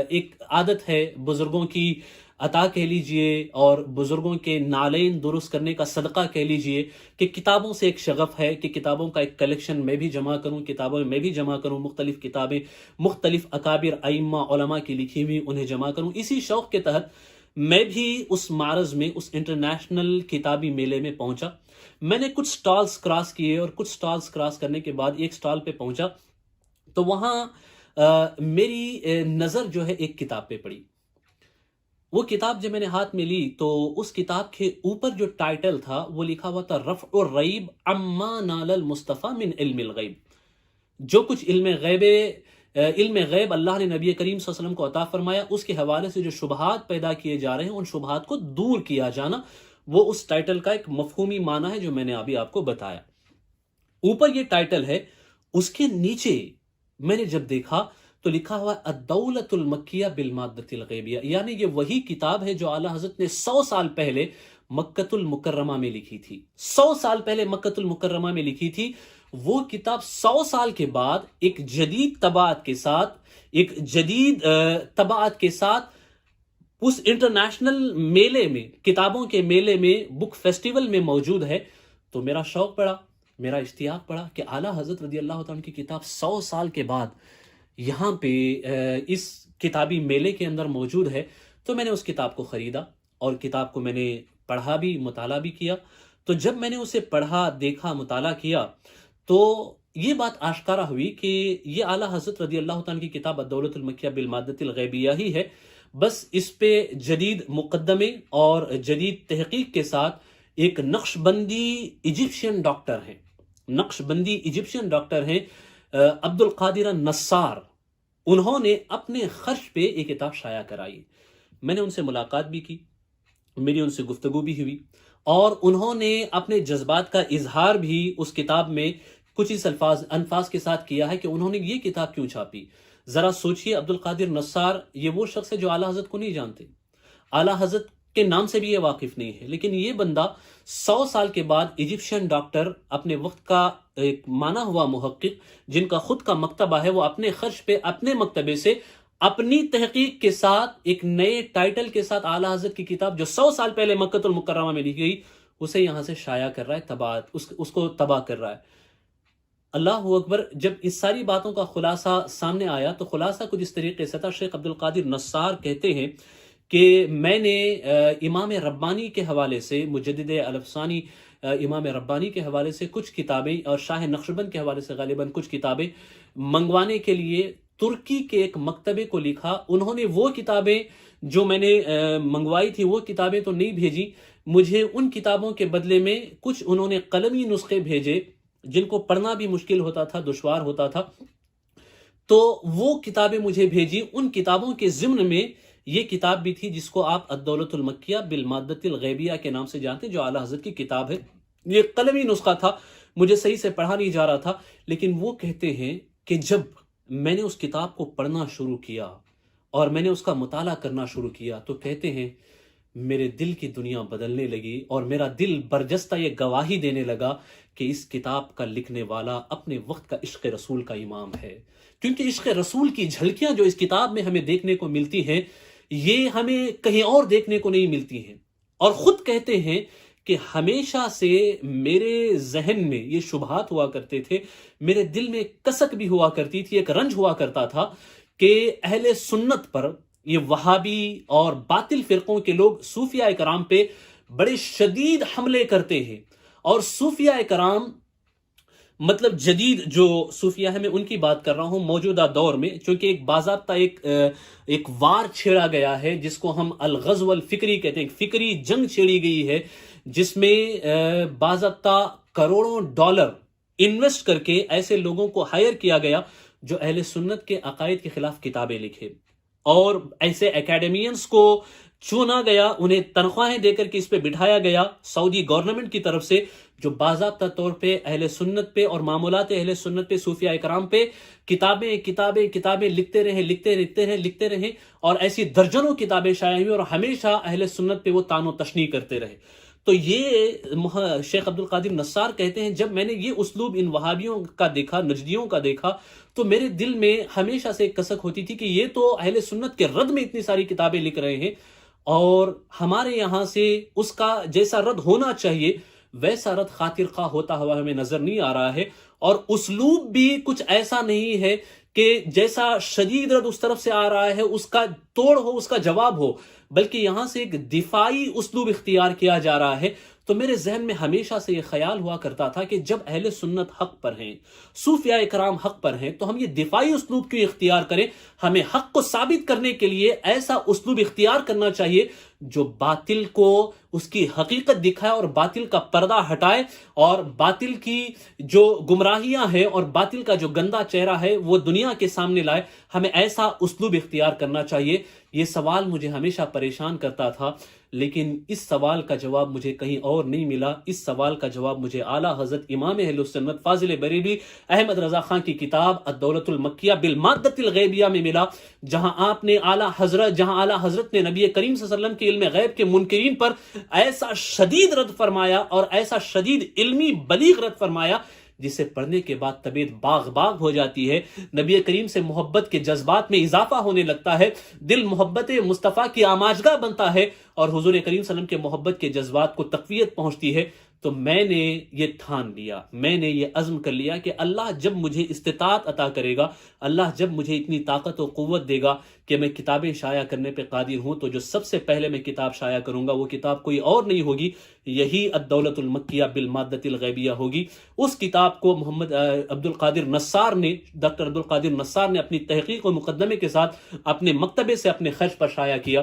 ایک عادت ہے، بزرگوں کی عطا کہہ لیجئے اور بزرگوں کے نالین درست کرنے کا صدقہ کہہ لیجئے، کہ کتابوں سے ایک شغف ہے کہ کتابوں کا ایک کلیکشن میں بھی جمع کروں، کتابیں میں بھی جمع کروں، مختلف کتابیں مختلف اکابر ائمہ علماء کی لکھی ہوئی انہیں جمع کروں۔ اسی شوق کے تحت میں بھی اس معرض میں، اس انٹرنیشنل کتابی میلے میں پہنچا۔ میں نے کچھ سٹالز کراس کیے اور کچھ سٹالز کراس کرنے کے بعد ایک سٹال پہ پہنچا تو وہاں میری نظر جو ہے ایک کتاب پہ پڑی۔ وہ کتاب جب میں نے ہاتھ میں لی تو اس کتاب کے اوپر جو ٹائٹل تھا وہ لکھا ہوا تھا رفع الریب عما نال المصطفیٰ من علم الغیب۔ جو کچھ علم غیب اللہ نے نبی کریم صلی اللہ علیہ وسلم کو عطا فرمایا، اس کے حوالے سے جو شبہات پیدا کیے جا رہے ہیں، ان شبہات کو دور کیا جانا، وہ اس ٹائٹل کا ایک مفہومی معنی ہے جو میں نے ابھی آپ کو بتایا۔ اوپر یہ ٹائٹل ہے، اس کے نیچے میں نے جب دیکھا تو لکھا ہوا الدولۃ المکیہ بالمادۃ الغیبیہ، یعنی یہ وہی کتاب ہے جو اعلیٰ حضرت نے 100 سال پہلے مکۃ المکرمہ میں لکھی تھی، 100 سال پہلے مکۃ المکرمہ میں لکھی تھی۔ وہ کتاب 100 سال کے بعد ایک جدید طباعت کے ساتھ، اس انٹرنیشنل میلے میں، کتابوں کے میلے میں، بک فیسٹیول میں موجود ہے۔ تو میرا شوق پڑا، میرا اشتیاق پڑا کہ اعلیٰ حضرت رضی اللہ تعالیٰ کی کتاب 100 سال کے بعد یہاں پہ اس کتابی میلے کے اندر موجود ہے۔ تو میں نے اس کتاب کو خریدا اور کتاب کو میں نے پڑھا بھی، مطالعہ بھی کیا۔ تو جب میں نے اسے پڑھا، دیکھا، مطالعہ کیا تو یہ بات آشکارا ہوئی کہ یہ اعلیٰ حضرت رضی اللہ تعالیٰ کی کتاب الدولۃ المکیہ بالمادۃ الغیبیہ ہی ہے، بس اس پہ جدید مقدمے اور جدید تحقیق کے ساتھ ایک نقش بندی ایجپشین ڈاکٹر ہیں، نقش بندی ایجپشین ڈاکٹر ہیں عبد القادر نصار، انہوں نے اپنے خرچ پہ ایک کتاب شائع کرائی۔ میں نے ان سے ملاقات بھی کی، میری ان سے گفتگو بھی ہوئی، اور انہوں نے اپنے جذبات کا اظہار بھی اس کتاب میں کچھ اس انفاظ کے ساتھ کیا ہے کہ انہوں نے یہ کتاب کیوں چھاپی۔ ذرا سوچئے، عبد القادر نصار یہ وہ شخص ہے جو اعلیٰ حضرت کو نہیں جانتے، اعلیٰ حضرت کے نام سے بھی یہ واقف نہیں ہے، لیکن یہ بندہ 100 سال کے بعد ایجپشین ڈاکٹر، اپنے وقت کا ایک مانا ہوا محقق، جن کا خود کا مکتبہ ہے، وہ اپنے خرچ پہ اپنے مکتبے سے اپنی تحقیق کے ساتھ ایک نئے ٹائٹل کے ساتھ اعلیٰ حضرت کی کتاب جو 100 سال پہلے مکۃ المکرمہ میں لکھی گئی، اسے یہاں سے شائع کر رہا ہے، اس کو تباہ کر رہا ہے۔ اللہ اکبر۔ جب اس ساری باتوں کا خلاصہ سامنے آیا تو خلاصہ کچھ اس طریقے سے تھا۔ شیخ عبد القادر نصار کہتے ہیں کہ میں نے امام ربانی کے حوالے سے، مجدد الافسانی امام ربانی کے حوالے سے کچھ کتابیں، اور شاہ نقشبند کے حوالے سے غالباً کچھ کتابیں منگوانے کے لیے ترکی کے ایک مکتبے کو لکھا۔ انہوں نے وہ کتابیں جو میں نے منگوائی تھی وہ کتابیں تو نہیں بھیجی، مجھے ان کتابوں کے بدلے میں کچھ انہوں نے قلمی نسخے بھیجے جن کو پڑھنا بھی مشکل ہوتا تھا، دشوار ہوتا تھا، تو وہ کتابیں مجھے بھیجی۔ ان کتابوں کے ضمن میں یہ کتاب بھی تھی جس کو آپ الدولۃ المکیہ بالمادۃ الغیبیہ کے نام سے جانتے ہیں، جو اعلیٰ حضرت کی کتاب ہے۔ یہ قلمی نسخہ تھا، مجھے صحیح سے پڑھا نہیں جا رہا تھا، لیکن وہ کہتے ہیں کہ جب میں نے اس کتاب کو پڑھنا شروع کیا اور میں نے اس کا مطالعہ کرنا شروع کیا تو کہتے ہیں میرے دل کی دنیا بدلنے لگی، اور میرا دل برجستہ یہ گواہی دینے لگا کہ اس کتاب کا لکھنے والا اپنے وقت کا عشق رسول کا امام ہے، کیونکہ عشق رسول کی جھلکیاں جو اس کتاب میں ہمیں دیکھنے کو ملتی ہیں یہ ہمیں کہیں اور دیکھنے کو نہیں ملتی ہیں۔ اور خود کہتے ہیں کہ ہمیشہ سے میرے ذہن میں یہ شبہات ہوا کرتے تھے، میرے دل میں کسک بھی ہوا کرتی تھی، ایک رنج ہوا کرتا تھا کہ اہل سنت پر یہ وہابی اور باطل فرقوں کے لوگ صوفیاء کرام پہ بڑے شدید حملے کرتے ہیں، اور صوفیاء کرام مطلب جدید جو صوفیاء ہے، میں ان کی بات کر رہا ہوں موجودہ دور میں، چونکہ ایک باضابطہ ایک وار چھیڑا گیا ہے جس کو ہم الغزو الفکری کہتے ہیں، ایک فکری جنگ چھیڑی گئی ہے جس میں باضابطہ کروڑوں ڈالر انویسٹ کر کے ایسے لوگوں کو ہائر کیا گیا جو اہل سنت کے عقائد کے خلاف کتابیں لکھے، اور ایسے اکیڈمینز کو چنا گیا، انہیں تنخواہیں دے کر کے اس پہ بٹھایا گیا سعودی گورنمنٹ کی طرف سے، جو باضابطہ طور پہ اہل سنت پہ اور معمولات اہل سنت پہ، صوفیاء کرام پہ کتابیں لکھتے رہے، اور ایسی درجنوں کتابیں شائع ہوئی، اور ہمیشہ اہل سنت پہ وہ طعن و تشنیع کرتے رہے۔ تو یہ شیخ عبد القادر نصار کہتے ہیں جب میں نے یہ اسلوب ان وہابیوں کا دیکھا، نجدیوں کا دیکھا، تو میرے دل میں ہمیشہ سے ایک کسک ہوتی تھی کہ یہ تو اہل سنت کے رد میں اتنی ساری کتابیں لکھ رہے ہیں، اور ہمارے یہاں سے اس کا جیسا رد ہونا چاہیے ویسا رد خاطر خواہ ہوتا ہوا ہمیں نظر نہیں آ رہا ہے، اور اسلوب بھی کچھ ایسا نہیں ہے کہ جیسا شدید رد اس طرف سے آ رہا ہے اس کا توڑ ہو، اس کا جواب ہو، بلکہ یہاں سے ایک دفاعی اسلوب اختیار کیا جا رہا ہے۔ تو میرے ذہن میں ہمیشہ سے یہ خیال ہوا کرتا تھا کہ جب اہل سنت حق پر ہیں، صوفیاء کرام حق پر ہیں، تو ہم یہ دفاعی اسلوب کیوں اختیار کریں؟ ہمیں حق کو ثابت کرنے کے لیے ایسا اسلوب اختیار کرنا چاہیے جو باطل کو اس کی حقیقت دکھائے اور باطل کا پردہ ہٹائے، اور باطل کی جو گمراہیاں ہیں اور باطل کا جو گندا چہرہ ہے وہ دنیا کے سامنے لائے۔ ہمیں ایسا اسلوب اختیار کرنا چاہیے۔ یہ سوال مجھے ہمیشہ پریشان کرتا تھا، لیکن اس سوال کا جواب مجھے کہیں اور نہیں ملا۔ اس سوال کا جواب مجھے اعلیٰ حضرت امام اہل سنت فاضل بریلوی احمد رضا خان کی کتاب الدولۃ المکیہ بالمادۃ الغیبیہ میں ملا، جہاں اعلیٰ حضرت نے نبی کریم صلی اللہ علیہ وسلم کے علم غیب کے منکرین پر ایسا شدید رد فرمایا اور ایسا شدید علمی بلیغ رد فرمایا جسے پڑھنے کے بعد طبیعت باغ ہو جاتی ہے، نبی کریم سے محبت کے جذبات میں اضافہ ہونے لگتا ہے، دل محبت مصطفیٰ کی آماجگاہ بنتا ہے، اور حضور کریم صلی اللہ علیہ وسلم کے محبت کے جذبات کو تقویت پہنچتی ہے۔ تو میں نے یہ ٹھان لیا، میں نے یہ عزم کر لیا کہ اللہ جب مجھے استطاعت عطا کرے گا، اللہ جب مجھے اتنی طاقت و قوت دے گا کہ میں کتابیں شائع کرنے پہ قادر ہوں، تو جو سب سے پہلے میں کتاب شائع کروں گا وہ کتاب کوئی اور نہیں ہوگی، یہی الدولۃ المکیہ بالمادۃ الغیبیہ ہوگی۔ اس کتاب کو محمد عبدالقادر نصار نے، ڈاکٹر عبدالقادر نصار نے اپنی تحقیق و مقدمے کے ساتھ اپنے مکتبے سے اپنے خرچ پر شائع کیا۔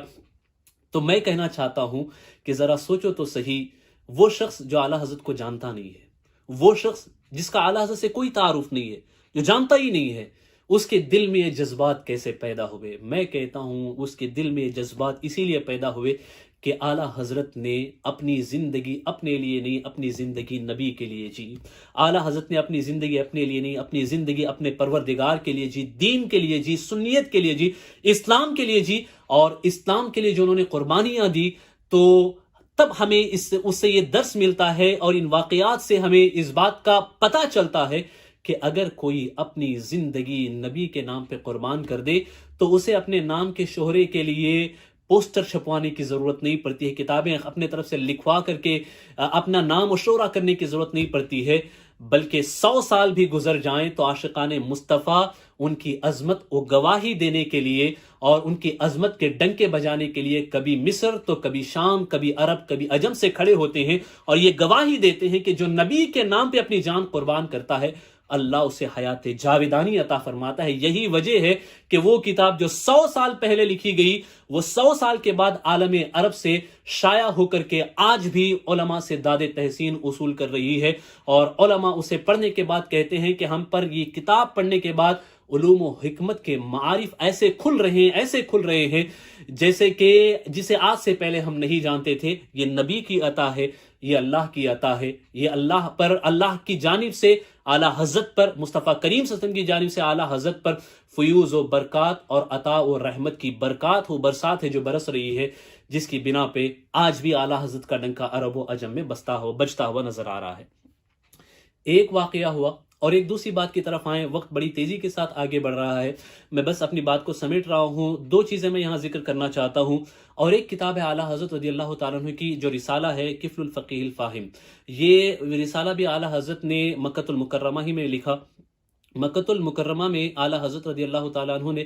تو میں کہنا چاہتا ہوں کہ ذرا سوچو تو صحیح، وہ شخص جو اعلیٰ حضرت کو جانتا نہیں ہے، وہ شخص جس کا اعلیٰ حضرت سے کوئی تعارف نہیں ہے، جو جانتا ہی نہیں ہے، اس کے دل میں یہ جذبات کیسے پیدا ہوئے؟ میں کہتا ہوں اس کے دل میں یہ جذبات اسی لیے پیدا ہوئے کہ اعلیٰ حضرت نے اپنی زندگی اپنے لیے نہیں، اپنی زندگی نبی کے لیے جی۔ اعلیٰ حضرت نے اپنی زندگی اپنے لیے نہیں، اپنی زندگی اپنے پروردگار کے لیے جی، دین کے لیے جی، سنیت کے لیے جی، اسلام کے لیے جی، اور اسلام کے لیے جو انہوں نے قربانیاں دی، تو تب ہمیں اس سے یہ درس ملتا ہے، اور ان واقعات سے ہمیں اس بات کا پتہ چلتا ہے کہ اگر کوئی اپنی زندگی نبی کے نام پہ قربان کر دے تو اسے اپنے نام کے شہرے کے لیے پوسٹر چھپوانے کی ضرورت نہیں پڑتی ہے، کتابیں اپنے طرف سے لکھوا کر کے اپنا نام و شہرہ کرنے کی ضرورت نہیں پڑتی ہے، بلکہ 100 سال بھی گزر جائیں تو عاشقان مصطفیٰ ان کی عظمت و گواہی دینے کے لیے اور ان کی عظمت کے ڈنکے بجانے کے لیے کبھی مصر تو کبھی شام، کبھی عرب، کبھی عجم سے کھڑے ہوتے ہیں، اور یہ گواہی دیتے ہیں کہ جو نبی کے نام پہ اپنی جان قربان کرتا ہے اللہ اسے حیات جاویدانی عطا فرماتا ہے۔ یہی وجہ ہے کہ وہ کتاب جو 100 سال پہلے لکھی گئی، وہ 100 سال کے بعد عالم عرب سے شائع ہو کر کے آج بھی علماء سے داد تحسین اصول کر رہی ہے، اور علماء اسے پڑھنے کے بعد کہتے ہیں کہ ہم پر یہ کتاب پڑھنے کے بعد علوم و حکمت کے معارف ایسے کھل رہے ہیں جیسے کہ جسے آج سے پہلے ہم نہیں جانتے تھے۔ یہ نبی کی عطا ہے، یہ اللہ کی عطا ہے، یہ اللہ کی جانب سے اعلیٰ حضرت پر، مصطفیٰ کریم صلی اللہ علیہ وسلم کی جانب سے اعلیٰ حضرت پر فیوز و برکات اور عطا و رحمت کی برسات ہے جو برس رہی ہے، جس کی بنا پہ آج بھی اعلیٰ حضرت کا ڈنکا عرب و عجم میں بجتا ہوا نظر آ رہا ہے۔ ایک واقعہ ہوا، اور ایک دوسری بات کی طرف آئیں، وقت بڑی تیزی کے ساتھ آگے بڑھ رہا ہے، میں بس اپنی بات کو سمیٹ رہا ہوں۔ 2 چیزیں میں یہاں ذکر کرنا چاہتا ہوں، اور ایک کتاب ہے اعلیٰ حضرت رضی اللہ تعالیٰ عنہ کی جو رسالہ ہے کفل الفقیہ الفاہم۔ یہ رسالہ بھی اعلیٰ حضرت نے مکۃ المکرمہ ہی میں لکھا۔ مکۃ المکرمہ میں اعلیٰ حضرت رضی اللہ تعالیٰ عنہ نے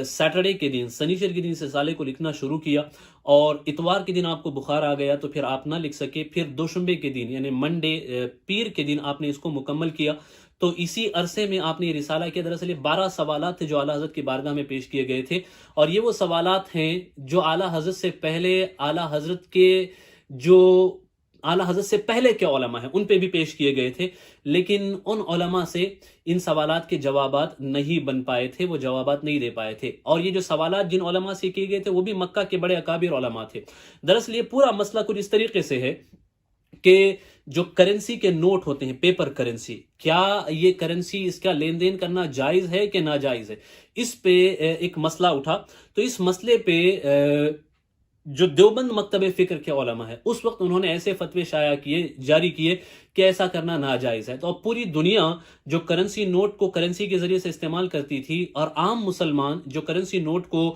سیٹرڈے کے دن، سنیچر کے دن رسالے کو لکھنا شروع کیا، اور اتوار کے دن آپ کو بخار آ گیا تو پھر آپ نہ لکھ سکے، پھر دوشنبے کے دن یعنی منڈے، پیر کے دن آپ نے اس کو مکمل کیا۔ تو اسی عرصے میں آپ نے یہ رسالہ کیا۔ دراصل 12 سوالات تھے جو اعلیٰ حضرت کی بارگاہ میں پیش کیے گئے تھے، اور یہ وہ سوالات ہیں جو اعلیٰ حضرت سے پہلے اعلیٰ حضرت سے پہلے کے علماء ہیں ان پہ بھی پیش کیے گئے تھے، لیکن ان علماء سے ان سوالات کے جوابات نہیں بن پائے تھے، وہ جوابات نہیں دے پائے تھے، اور یہ جو سوالات جن علماء سے کیے گئے تھے وہ بھی مکہ کے بڑے اکابر علماء تھے۔ دراصل یہ پورا مسئلہ کچھ اس طریقے سے ہے کہ جو کرنسی کے نوٹ ہوتے ہیں، پیپر کرنسی، کیا یہ کرنسی، اس کا لین دین کرنا جائز ہے کہ ناجائز ہے؟ اس پہ ایک مسئلہ اٹھا، تو اس مسئلے پہ جو دیوبند مکتب فکر کے علماء ہیں اس وقت انہوں نے ایسے فتوے جاری کیے کہ ایسا کرنا ناجائز ہے۔ تو اب پوری دنیا جو کرنسی نوٹ کو کرنسی کے ذریعے سے استعمال کرتی تھی، اور عام مسلمان جو کرنسی نوٹ کو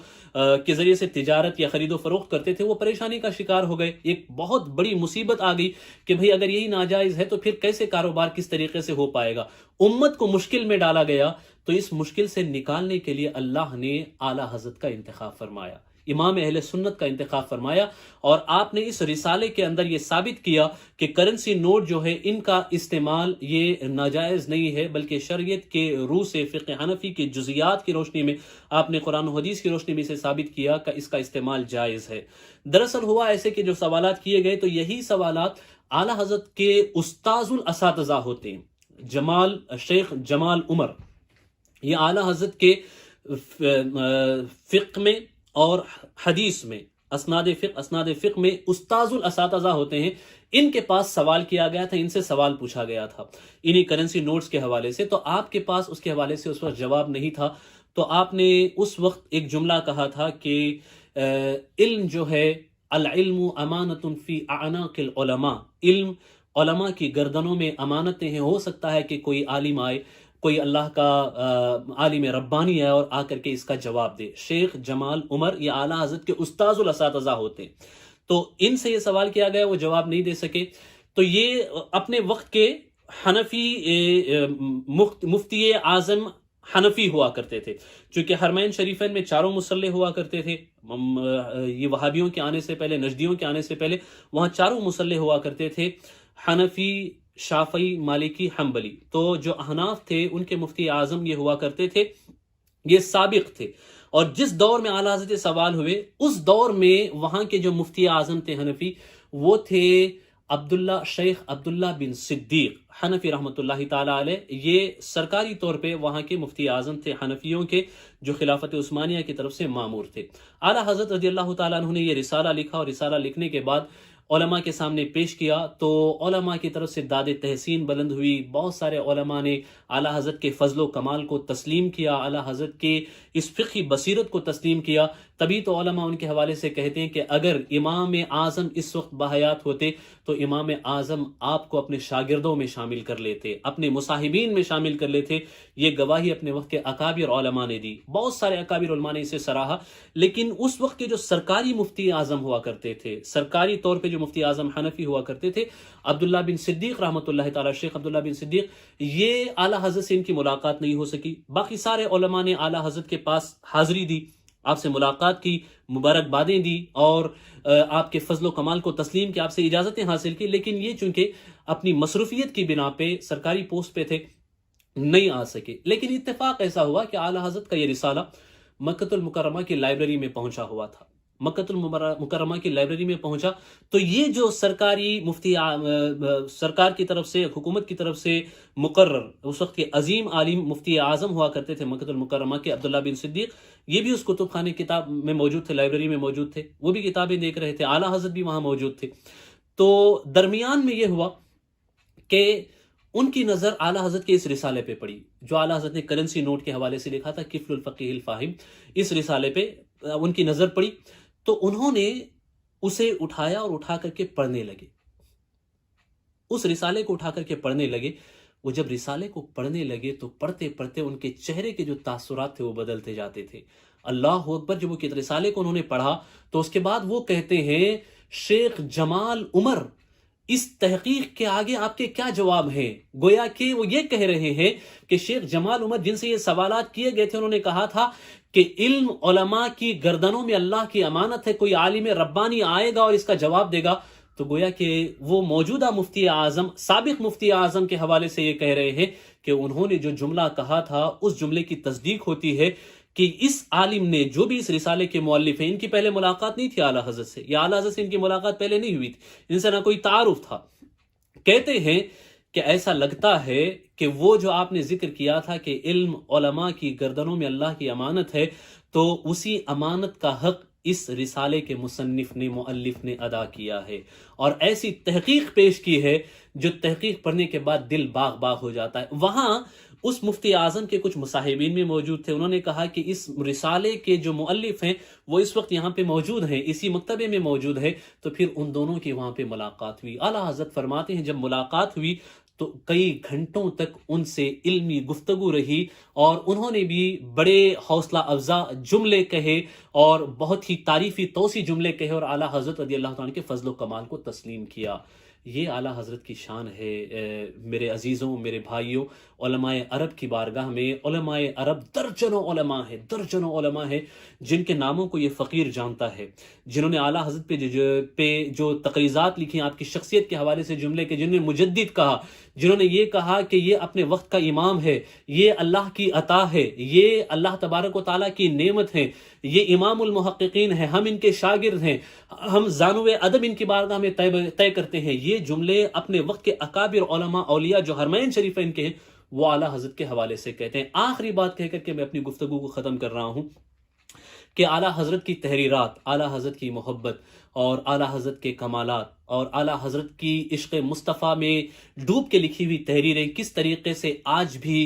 کے ذریعے سے تجارت یا خرید و فروخت کرتے تھے، وہ پریشانی کا شکار ہو گئے۔ ایک بہت بڑی مصیبت آ گئی کہ بھئی اگر یہی ناجائز ہے تو پھر کیسے کاروبار کس طریقے سے ہو پائے گا؟ امت کو مشکل میں ڈالا گیا، تو اس مشکل سے نکالنے کے لیے اللہ نے اعلیٰ حضرت کا انتخاب فرمایا، امام اہل سنت کا انتخاب فرمایا، اور آپ نے اس رسالے کے اندر یہ ثابت کیا کہ کرنسی نوٹ جو ہے ان کا استعمال یہ ناجائز نہیں ہے، بلکہ شریعت کے روح سے فقہ حنفی کی جزیات کی روشنی میں آپ نے قرآن و حدیث کی روشنی میں سے ثابت کیا کہ اس کا استعمال جائز ہے۔ دراصل ہوا ایسے کہ جو سوالات کیے گئے تو یہی سوالات اعلیٰ حضرت کے استاذ الاساتذہ ہوتے ہیں، شیخ جمال عمر، یہ اعلیٰ حضرت کے فقہ میں اور حدیث میں اسناد فقہ میں استاذ الاساتذہ ہوتے ہیں، ان کے پاس سوال کیا گیا تھا، ان سے سوال پوچھا گیا تھا انہی کرنسی نوٹس کے حوالے سے، تو آپ کے پاس اس کے حوالے سے اس وقت جواب نہیں تھا، تو آپ نے اس وقت ایک جملہ کہا تھا کہ علم جو ہے، العلم امانۃ فی اعناق العلماء، علم علماء کی گردنوں میں امانتیں ہیں، ہو سکتا ہے کہ کوئی عالم آئے، کوئی اللہ کا عالم ربانی ہے اور آ کر کے اس کا جواب دے۔ شیخ جمال عمر یہ اعلیٰ حضرت کے استاذ الاساتذہ ہوتے ہیں، تو ان سے یہ سوال کیا گیا، وہ جواب نہیں دے سکے۔ تو یہ اپنے وقت کے حنفی مفتی اعظم حنفی ہوا کرتے تھے، چونکہ حرمین شریفین میں چاروں مصلح ہوا کرتے تھے، یہ وہابیوں کے آنے سے پہلے، نجدیوں کے آنے سے پہلے وہاں چاروں مصلح ہوا کرتے تھے، حنفی، شافعی، مالکی، حنبلی۔ تو جو احناف تھے ان کے مفتی اعظم یہ ہوا کرتے تھے، یہ سابق تھے، اور جس دور میں اعلیٰ حضرت سوال ہوئے اس دور میں وہاں کے جو مفتی اعظم تھے حنفی، وہ تھے شیخ عبداللہ بن صدیق حنفی رحمۃ اللہ تعالی علیہ۔ یہ سرکاری طور پہ وہاں کے مفتی اعظم تھے حنفیوں کے، جو خلافت عثمانیہ کی طرف سے مامور تھے۔ اعلیٰ حضرت رضی اللہ تعالیٰ عنہ نے یہ رسالہ لکھا، اور رسالہ لکھنے کے بعد علماء کے سامنے پیش کیا، تو علماء کی طرف سے داد تحسین بلند ہوئی، بہت سارے علماء نے اعلیٰ حضرت کے فضل و کمال کو تسلیم کیا، اعلیٰ حضرت کے اس فقہی بصیرت کو تسلیم کیا۔ تبھی تو علماء ان کے حوالے سے کہتے ہیں کہ اگر امام اعظم اس وقت بحیات ہوتے تو امام اعظم آپ کو اپنے شاگردوں میں شامل کر لیتے، اپنے مصاحبین میں شامل کر لیتے۔ یہ گواہی اپنے وقت کے اکابر علماء نے دی، بہت سارے اکابر علماء نے اسے سراہا۔ لیکن اس وقت کے جو سرکاری مفتی اعظم ہوا کرتے تھے، سرکاری طور پہ جو مفتی اعظم حنفی ہوا کرتے تھے، عبداللہ بن صدیق رحمۃ اللہ تعالی، شیخ عبداللہ بن صدیق، یہ اعلیٰ حضرت سے ان کی ملاقات نہیں ہو سکی۔ باقی سارے علماء نے اعلیٰ حضرت کے پاس حاضری دی، آپ سے ملاقات کی، مبارکبادیں دی، اور آپ کے فضل و کمال کو تسلیم کیا، آپ سے اجازتیں حاصل کی، لیکن یہ چونکہ اپنی مصروفیت کی بنا پہ سرکاری پوسٹ پہ تھے، نہیں آ سکے۔ لیکن اتفاق ایسا ہوا کہ اعلیٰ حضرت کا یہ رسالہ مکۃ المکرمہ کی لائبریری میں پہنچا ہوا تھا، مکۃ المکرمہ کی لائبریری میں پہنچا، تو یہ جو سرکاری مفتی سرکار کی طرف سے، حکومت کی طرف سے مقرر اس وقت کے عظیم عالم مفتی اعظم ہوا کرتے تھے مکۃ المکرمہ کے، عبداللہ بن صدیق، یہ بھی اس کتب خانے کتاب میں موجود تھے، لائبریری میں موجود تھے، وہ بھی کتابیں دیکھ رہے تھے، اعلیٰ حضرت بھی وہاں موجود تھے۔ تو درمیان میں یہ ہوا کہ ان کی نظر اعلیٰ حضرت کے اس رسالے پہ پڑی، جو اعلیٰ حضرت نے کرنسی نوٹ کے حوالے سے لکھا تھا، کفل الفقیہ الفاہم، اس رسالے پہ ان کی نظر پڑی، تو انہوں نے اسے اٹھایا اور اٹھا کر کے پڑھنے لگے، اس رسالے کو اٹھا کر کے پڑھنے لگے۔ وہ جب رسالے کو پڑھنے لگے تو پڑھتے پڑھتے ان کے چہرے کے جو تاثرات تھے وہ بدلتے جاتے تھے۔ اللہ اکبر! جب وہ رسالے کو انہوں نے پڑھا تو اس کے بعد وہ کہتے ہیں، شیخ جمال عمر، اس تحقیق کے آگے آپ کے کیا جواب ہیں؟ گویا کہ وہ یہ کہہ رہے ہیں کہ شیخ جمال عمر جن سے یہ سوالات کیے گئے تھے، انہوں نے کہا تھا کہ علم علماء کی گردنوں میں اللہ کی امانت ہے، کوئی عالم ربانی آئے گا اور اس کا جواب دے گا۔ تو گویا کہ وہ موجودہ مفتی اعظم، سابق مفتی اعظم کے حوالے سے یہ کہہ رہے ہیں کہ انہوں نے جو جملہ کہا تھا اس جملے کی تصدیق ہوتی ہے کہ اس عالم نے، جو بھی اس رسالے کے مؤلف ہیں، ان کی پہلے ملاقات نہیں تھی اعلیٰ حضرت سے، یا اعلیٰ حضرت سے ان کی ملاقات پہلے نہیں ہوئی تھی، ان سے نہ کوئی تعارف تھا۔ کہتے ہیں کہ ایسا لگتا ہے کہ وہ جو آپ نے ذکر کیا تھا کہ علم علماء کی گردنوں میں اللہ کی امانت ہے، تو اسی امانت کا حق اس رسالے کے مصنف نے، مؤلف نے ادا کیا ہے، اور ایسی تحقیق پیش کی ہے جو تحقیق پڑھنے کے بعد دل باغ باغ ہو جاتا ہے۔ وہاں اس مفتی اعظم کے کچھ مصاحبین میں موجود تھے، انہوں نے کہا کہ اس رسالے کے جو مؤلف ہیں وہ اس وقت یہاں پہ موجود ہیں، اسی مکتبے میں موجود ہے، تو پھر ان دونوں کی وہاں پہ ملاقات ہوئی۔ اعلیٰ حضرت فرماتے ہیں جب ملاقات ہوئی تو کئی گھنٹوں تک ان سے علمی گفتگو رہی، اور انہوں نے بھی بڑے حوصلہ افزا جملے کہے اور بہت ہی تعریفی توصی جملے کہے، اور اعلیٰ حضرت رضی اللہ تعالیٰ کے فضل و کمال کو تسلیم کیا۔ یہ اعلیٰ حضرت کی شان ہے۔ میرے عزیزوں، میرے بھائیوں، علماء عرب کی بارگاہ میں علماء عرب درجنوں علماء ہیں جن کے ناموں کو یہ فقیر جانتا ہے، جنہوں نے اعلیٰ حضرت پہ جو تقریضات لکھی، آپ کی شخصیت کے حوالے سے جملے کہ جنہوں نے مجدد کہا، جنہوں نے یہ کہا کہ یہ اپنے وقت کا امام ہے، یہ اللہ کی عطا ہے، یہ اللہ تبارک و تعالیٰ کی نعمت ہے، یہ امام المحققین ہیں، ہم ان کے شاگرد ہیں، ہم زانو ادب ان کی بارگاہ میں طے کرتے ہیں۔ یہ جملے اپنے وقت کے اکابر علماء اولیاء جو حرمین شریفین کے ہیں وہ اعلیٰ حضرت کے حوالے سے کہتے ہیں۔ آخری بات کہہ کر کے میں اپنی گفتگو کو ختم کر رہا ہوں کہ اعلیٰ حضرت کی تحریرات، اعلیٰ حضرت کی محبت اور اعلیٰ حضرت کے کمالات اور اعلیٰ حضرت کی عشق مصطفیٰ میں ڈوب کے لکھی ہوئی تحریریں کس طریقے سے آج بھی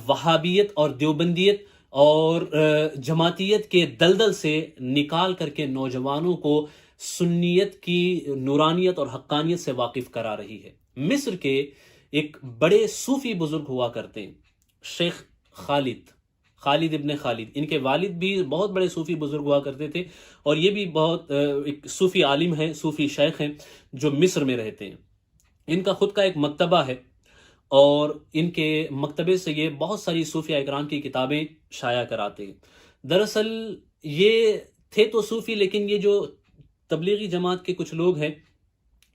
وہابیت اور دیوبندیت اور جماعتیت کے دلدل سے نکال کر کے نوجوانوں کو سنیت کی نورانیت اور حقانیت سے واقف کرا رہی ہے۔ مصر کے ایک بڑے صوفی بزرگ ہوا کرتے ہیں، شیخ خالد ابن خالد، ان کے والد بھی بہت بڑے صوفی بزرگ ہوا کرتے تھے، اور یہ بھی بہت ایک صوفی عالم ہیں، صوفی شیخ ہیں جو مصر میں رہتے ہیں۔ ان کا خود کا ایک مکتبہ ہے، اور ان کے مکتبے سے یہ بہت ساری صوفیہ اکرام کی کتابیں شائع کراتے ہیں۔ دراصل یہ تھے تو صوفی، لیکن یہ جو تبلیغی جماعت کے کچھ لوگ ہیں،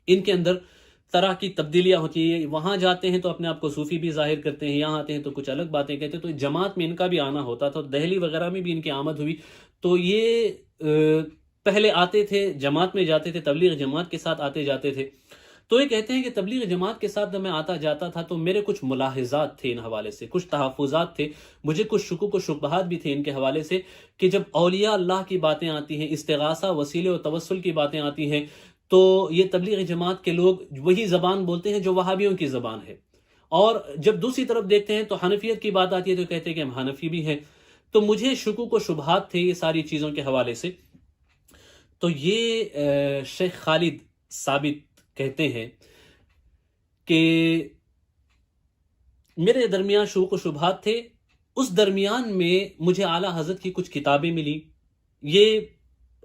ان کے اندر طرح کی تبدیلیاں ہوتی ہیں، وہاں جاتے ہیں تو اپنے آپ کو صوفی بھی ظاہر کرتے ہیں، یہاں آتے ہیں تو کچھ الگ باتیں کہتے ہیں، تو جماعت میں ان کا بھی آنا ہوتا تھا، دہلی وغیرہ میں بھی ان کی آمد ہوئی۔ تو یہ پہلے آتے تھے، جماعت میں جاتے تھے، تبلیغ جماعت کے ساتھ آتے جاتے تھے۔ تو یہ کہتے ہیں کہ تبلیغ جماعت کے ساتھ جب میں آتا جاتا تھا تو میرے کچھ ملاحظات تھے ان حوالے سے، کچھ تحفظات تھے، مجھے کچھ شکوک و شبہات بھی تھے ان کے حوالے سے، کہ جب اولیاء اللہ کی باتیں آتی ہیں، استغاثہ، وسیلے و توسل کی باتیں آتی ہیں، تو یہ تبلیغ جماعت کے لوگ وہی زبان بولتے ہیں جو وہابیوں کی زبان ہے، اور جب دوسری طرف دیکھتے ہیں تو حنفیت کی بات آتی ہے تو کہتے ہیں کہ ہم حنفی بھی ہیں۔ تو مجھے شکوک و شبہات تھے یہ ساری چیزوں کے حوالے سے۔ تو یہ شیخ خالد ثابت کہتے ہیں کہ میرے درمیان شکوک و شبہات تھے، اس درمیان میں مجھے اعلیٰ حضرت کی کچھ کتابیں ملی، یہ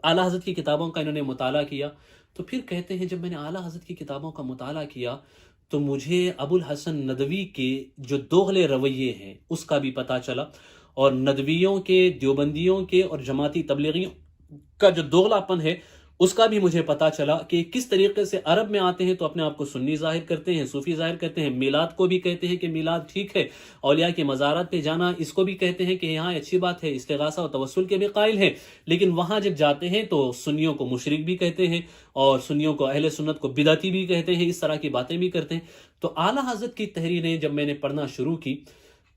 اعلیٰ حضرت کی کتابوں کا انہوں نے مطالعہ کیا۔ تو پھر کہتے ہیں جب میں نے اعلیٰ حضرت کی کتابوں کا مطالعہ کیا تو مجھے ابو الحسن ندوی کے جو دوغلے رویے ہیں اس کا بھی پتہ چلا، اور ندویوں کے، دیوبندیوں کے اور جماعتی تبلیغیوں کا جو دوغلا پن ہے اس کا بھی مجھے پتا چلا کہ کس طریقے سے عرب میں آتے ہیں تو اپنے آپ کو سنی ظاہر کرتے ہیں، صوفی ظاہر کرتے ہیں، میلاد کو بھی کہتے ہیں کہ میلاد ٹھیک ہے، اولیاء کے مزارات پہ جانا اس کو بھی کہتے ہیں کہ یہاں اچھی بات ہے، استغاثہ و توسل کے بھی قائل ہیں، لیکن وہاں جب جاتے ہیں تو سنیوں کو مشرک بھی کہتے ہیں اور سنیوں کو اہل سنت کو بدعتی بھی کہتے ہیں، اس طرح کی باتیں بھی کرتے ہیں۔ تو اعلیٰ حضرت کی تحریریں جب میں نے پڑھنا شروع کی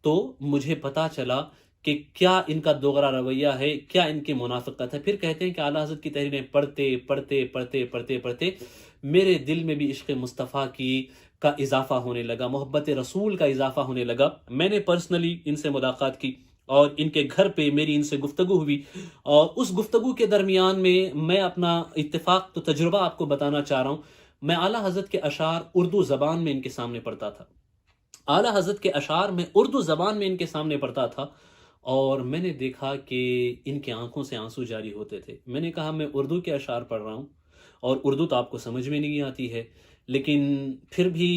تو مجھے پتا چلا کہ کیا ان کا دوغرا رویہ ہے، کیا ان کی منافقت ہے۔ پھر کہتے ہیں کہ اعلیٰ حضرت کی تحریریں پڑھتے پڑھتے پڑھتے پڑھتے پڑھتے میرے دل میں بھی عشق مصطفیٰ کا اضافہ ہونے لگا، محبت رسول کا اضافہ ہونے لگا۔ میں نے پرسنلی ان سے ملاقات کی اور ان کے گھر پہ میری ان سے گفتگو ہوئی، اور اس گفتگو کے درمیان میں اپنا اتفاق تو تجربہ آپ کو بتانا چاہ رہا ہوں۔ میں اعلیٰ حضرت کے اشعار اردو زبان میں ان کے سامنے پڑھتا تھا، اعلیٰ حضرت کے اشعار میں اردو زبان میں ان کے سامنے پڑھتا تھا، اور میں نے دیکھا کہ ان کے آنکھوں سے آنسو جاری ہوتے تھے۔ میں نے کہا میں اردو کے اشعار پڑھ رہا ہوں اور اردو تو آپ کو سمجھ میں نہیں آتی ہے، لیکن پھر بھی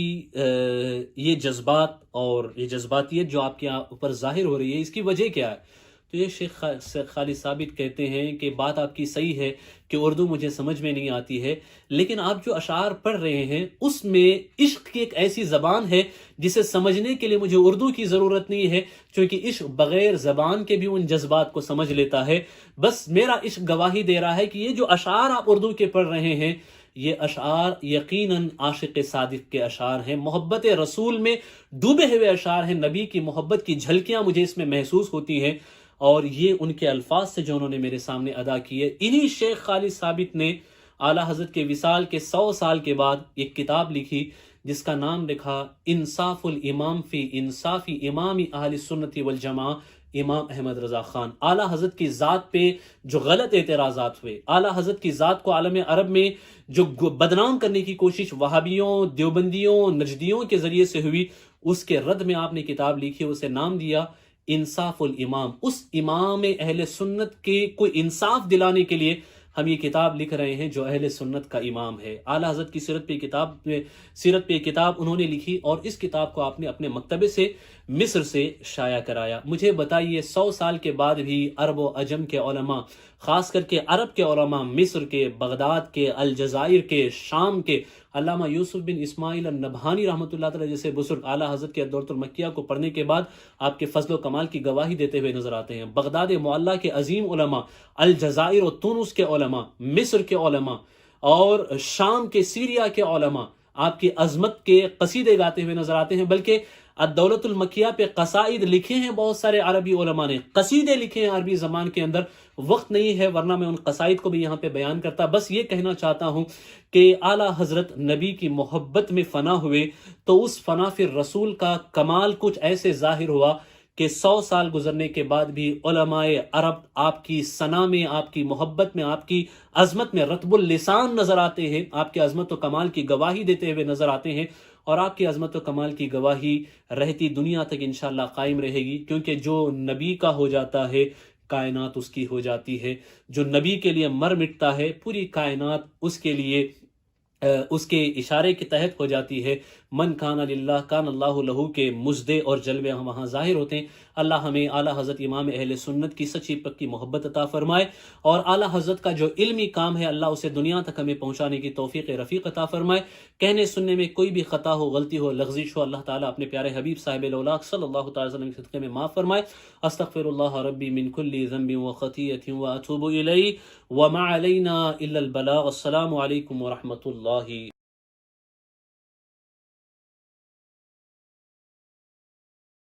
یہ جذبات اور یہ جذباتیت جو آپ کے اوپر ظاہر ہو رہی ہے اس کی وجہ کیا ہے؟ تو یہ شیخ خالد ثابت کہتے ہیں کہ بات آپ کی صحیح ہے کہ اردو مجھے سمجھ میں نہیں آتی ہے، لیکن آپ جو اشعار پڑھ رہے ہیں اس میں عشق کی ایک ایسی زبان ہے جسے سمجھنے کے لیے مجھے اردو کی ضرورت نہیں ہے، کیونکہ عشق بغیر زبان کے بھی ان جذبات کو سمجھ لیتا ہے۔ بس میرا عشق گواہی دے رہا ہے کہ یہ جو اشعار آپ اردو کے پڑھ رہے ہیں یہ اشعار یقیناً عاشق صادق کے اشعار ہیں، محبت رسول میں ڈوبے ہوئے اشعار ہیں، نبی کی محبت کی جھلکیاں مجھے اس میں محسوس ہوتی ہیں، اور یہ ان کے الفاظ سے جو انہوں نے میرے سامنے ادا کیے۔ انہی شیخ خالد ثابت نے اعلیٰ حضرت کے وصال کے 100 سال کے بعد ایک کتاب لکھی جس کا نام لکھا انصاف الامام فی انصاف امام اہل سنت والجماعہ، امام احمد رضا خان۔ اعلیٰ حضرت کی ذات پہ جو غلط اعتراضات ہوئے، اعلیٰ حضرت کی ذات کو عالم عرب میں جو بدنام کرنے کی کوشش وہابیوں، دیوبندیوں، نجدیوں کے ذریعے سے ہوئی، اس کے رد میں آپ نے کتاب لکھی، اسے نام دیا انصاف الامام۔ اس امام اہل سنت کے کوئی انصاف دلانے کے لیے ہم یہ کتاب لکھ رہے ہیں جو اہل سنت کا امام ہے۔ اعلیٰ حضرت کی سیرت پہ کتاب انہوں نے لکھی، اور اس کتاب کو آپ نے اپنے مکتبے سے مصر سے شائع کرایا۔ مجھے بتائیے 100 سال کے بعد بھی عرب و عجم کے علماء، خاص کر کے عرب کے علماء، مصر کے، بغداد کے، الجزائر کے، شام کے، علامہ یوسف بن اسماعیل النبہانی رحمۃ اللہ تعالی جیسے بزرگ اعلیٰ حضرت کے دورۃ المکیہ کو پڑھنے کے بعد آپ کے فضل و کمال کی گواہی دیتے ہوئے نظر آتے ہیں۔ بغداد معلیٰ کے عظیم علماء، الجزائر و تونس کے علماء، مصر کے علماء اور شام کے، سیریا کے علماء آپ کی عظمت کے قصیدے گاتے ہوئے نظر آتے ہیں، بلکہ الدولۃ المکیہ پہ قصائد لکھے ہیں بہت سارے عربی علماء نے، قصیدے لکھے ہیں عربی زبان کے اندر۔ وقت نہیں ہے ورنہ میں ان قصائد کو بھی یہاں پہ بیان کرتا، بس یہ کہنا چاہتا ہوں کہ اعلیٰ حضرت نبی کی محبت میں فنا ہوئے تو اس فنا فی الرسول کا کمال کچھ ایسے ظاہر ہوا کہ 100 سال گزرنے کے بعد بھی علماء عرب آپ کی ثنا میں، آپ کی محبت میں، آپ کی عظمت میں رطب اللسان نظر آتے ہیں، آپ کی عظمت و کمال کی گواہی دیتے ہوئے نظر آتے ہیں، اور آپ کی عظمت و کمال کی گواہی رہتی دنیا تک انشاءاللہ قائم رہے گی، کیونکہ جو نبی کا ہو جاتا ہے کائنات اس کی ہو جاتی ہے، جو نبی کے لیے مر مٹتا ہے پوری کائنات اس کے لیے اس کے اشارے کے تحت ہو جاتی ہے۔ من کان للہ کان اللہ لہو کے مژدے اور جلوے وہاں ظاہر ہوتے ہیں۔ اللہ ہمیں اعلیٰ حضرت امام اہل سنت کی سچی پکی محبت عطا فرمائے، اور اعلیٰ حضرت کا جو علمی کام ہے اللہ اسے دنیا تک ہمیں پہنچانے کی توفیق رفیق عطا فرمائے۔ کہنے سننے میں کوئی بھی خطا ہو، غلطی ہو، لغزش ہو، اللہ تعالیٰ اپنے پیارے حبیب صاحب الاولاق صلی اللہ تعالی وسلم کے صدقے میں معاف فرمائے۔ استغفر اللہ ربی من کل ذنب وخطیۃ واتوب الیہ وما علینا الا البلاغ۔ السلام علیکم ورحمۃ اللہ۔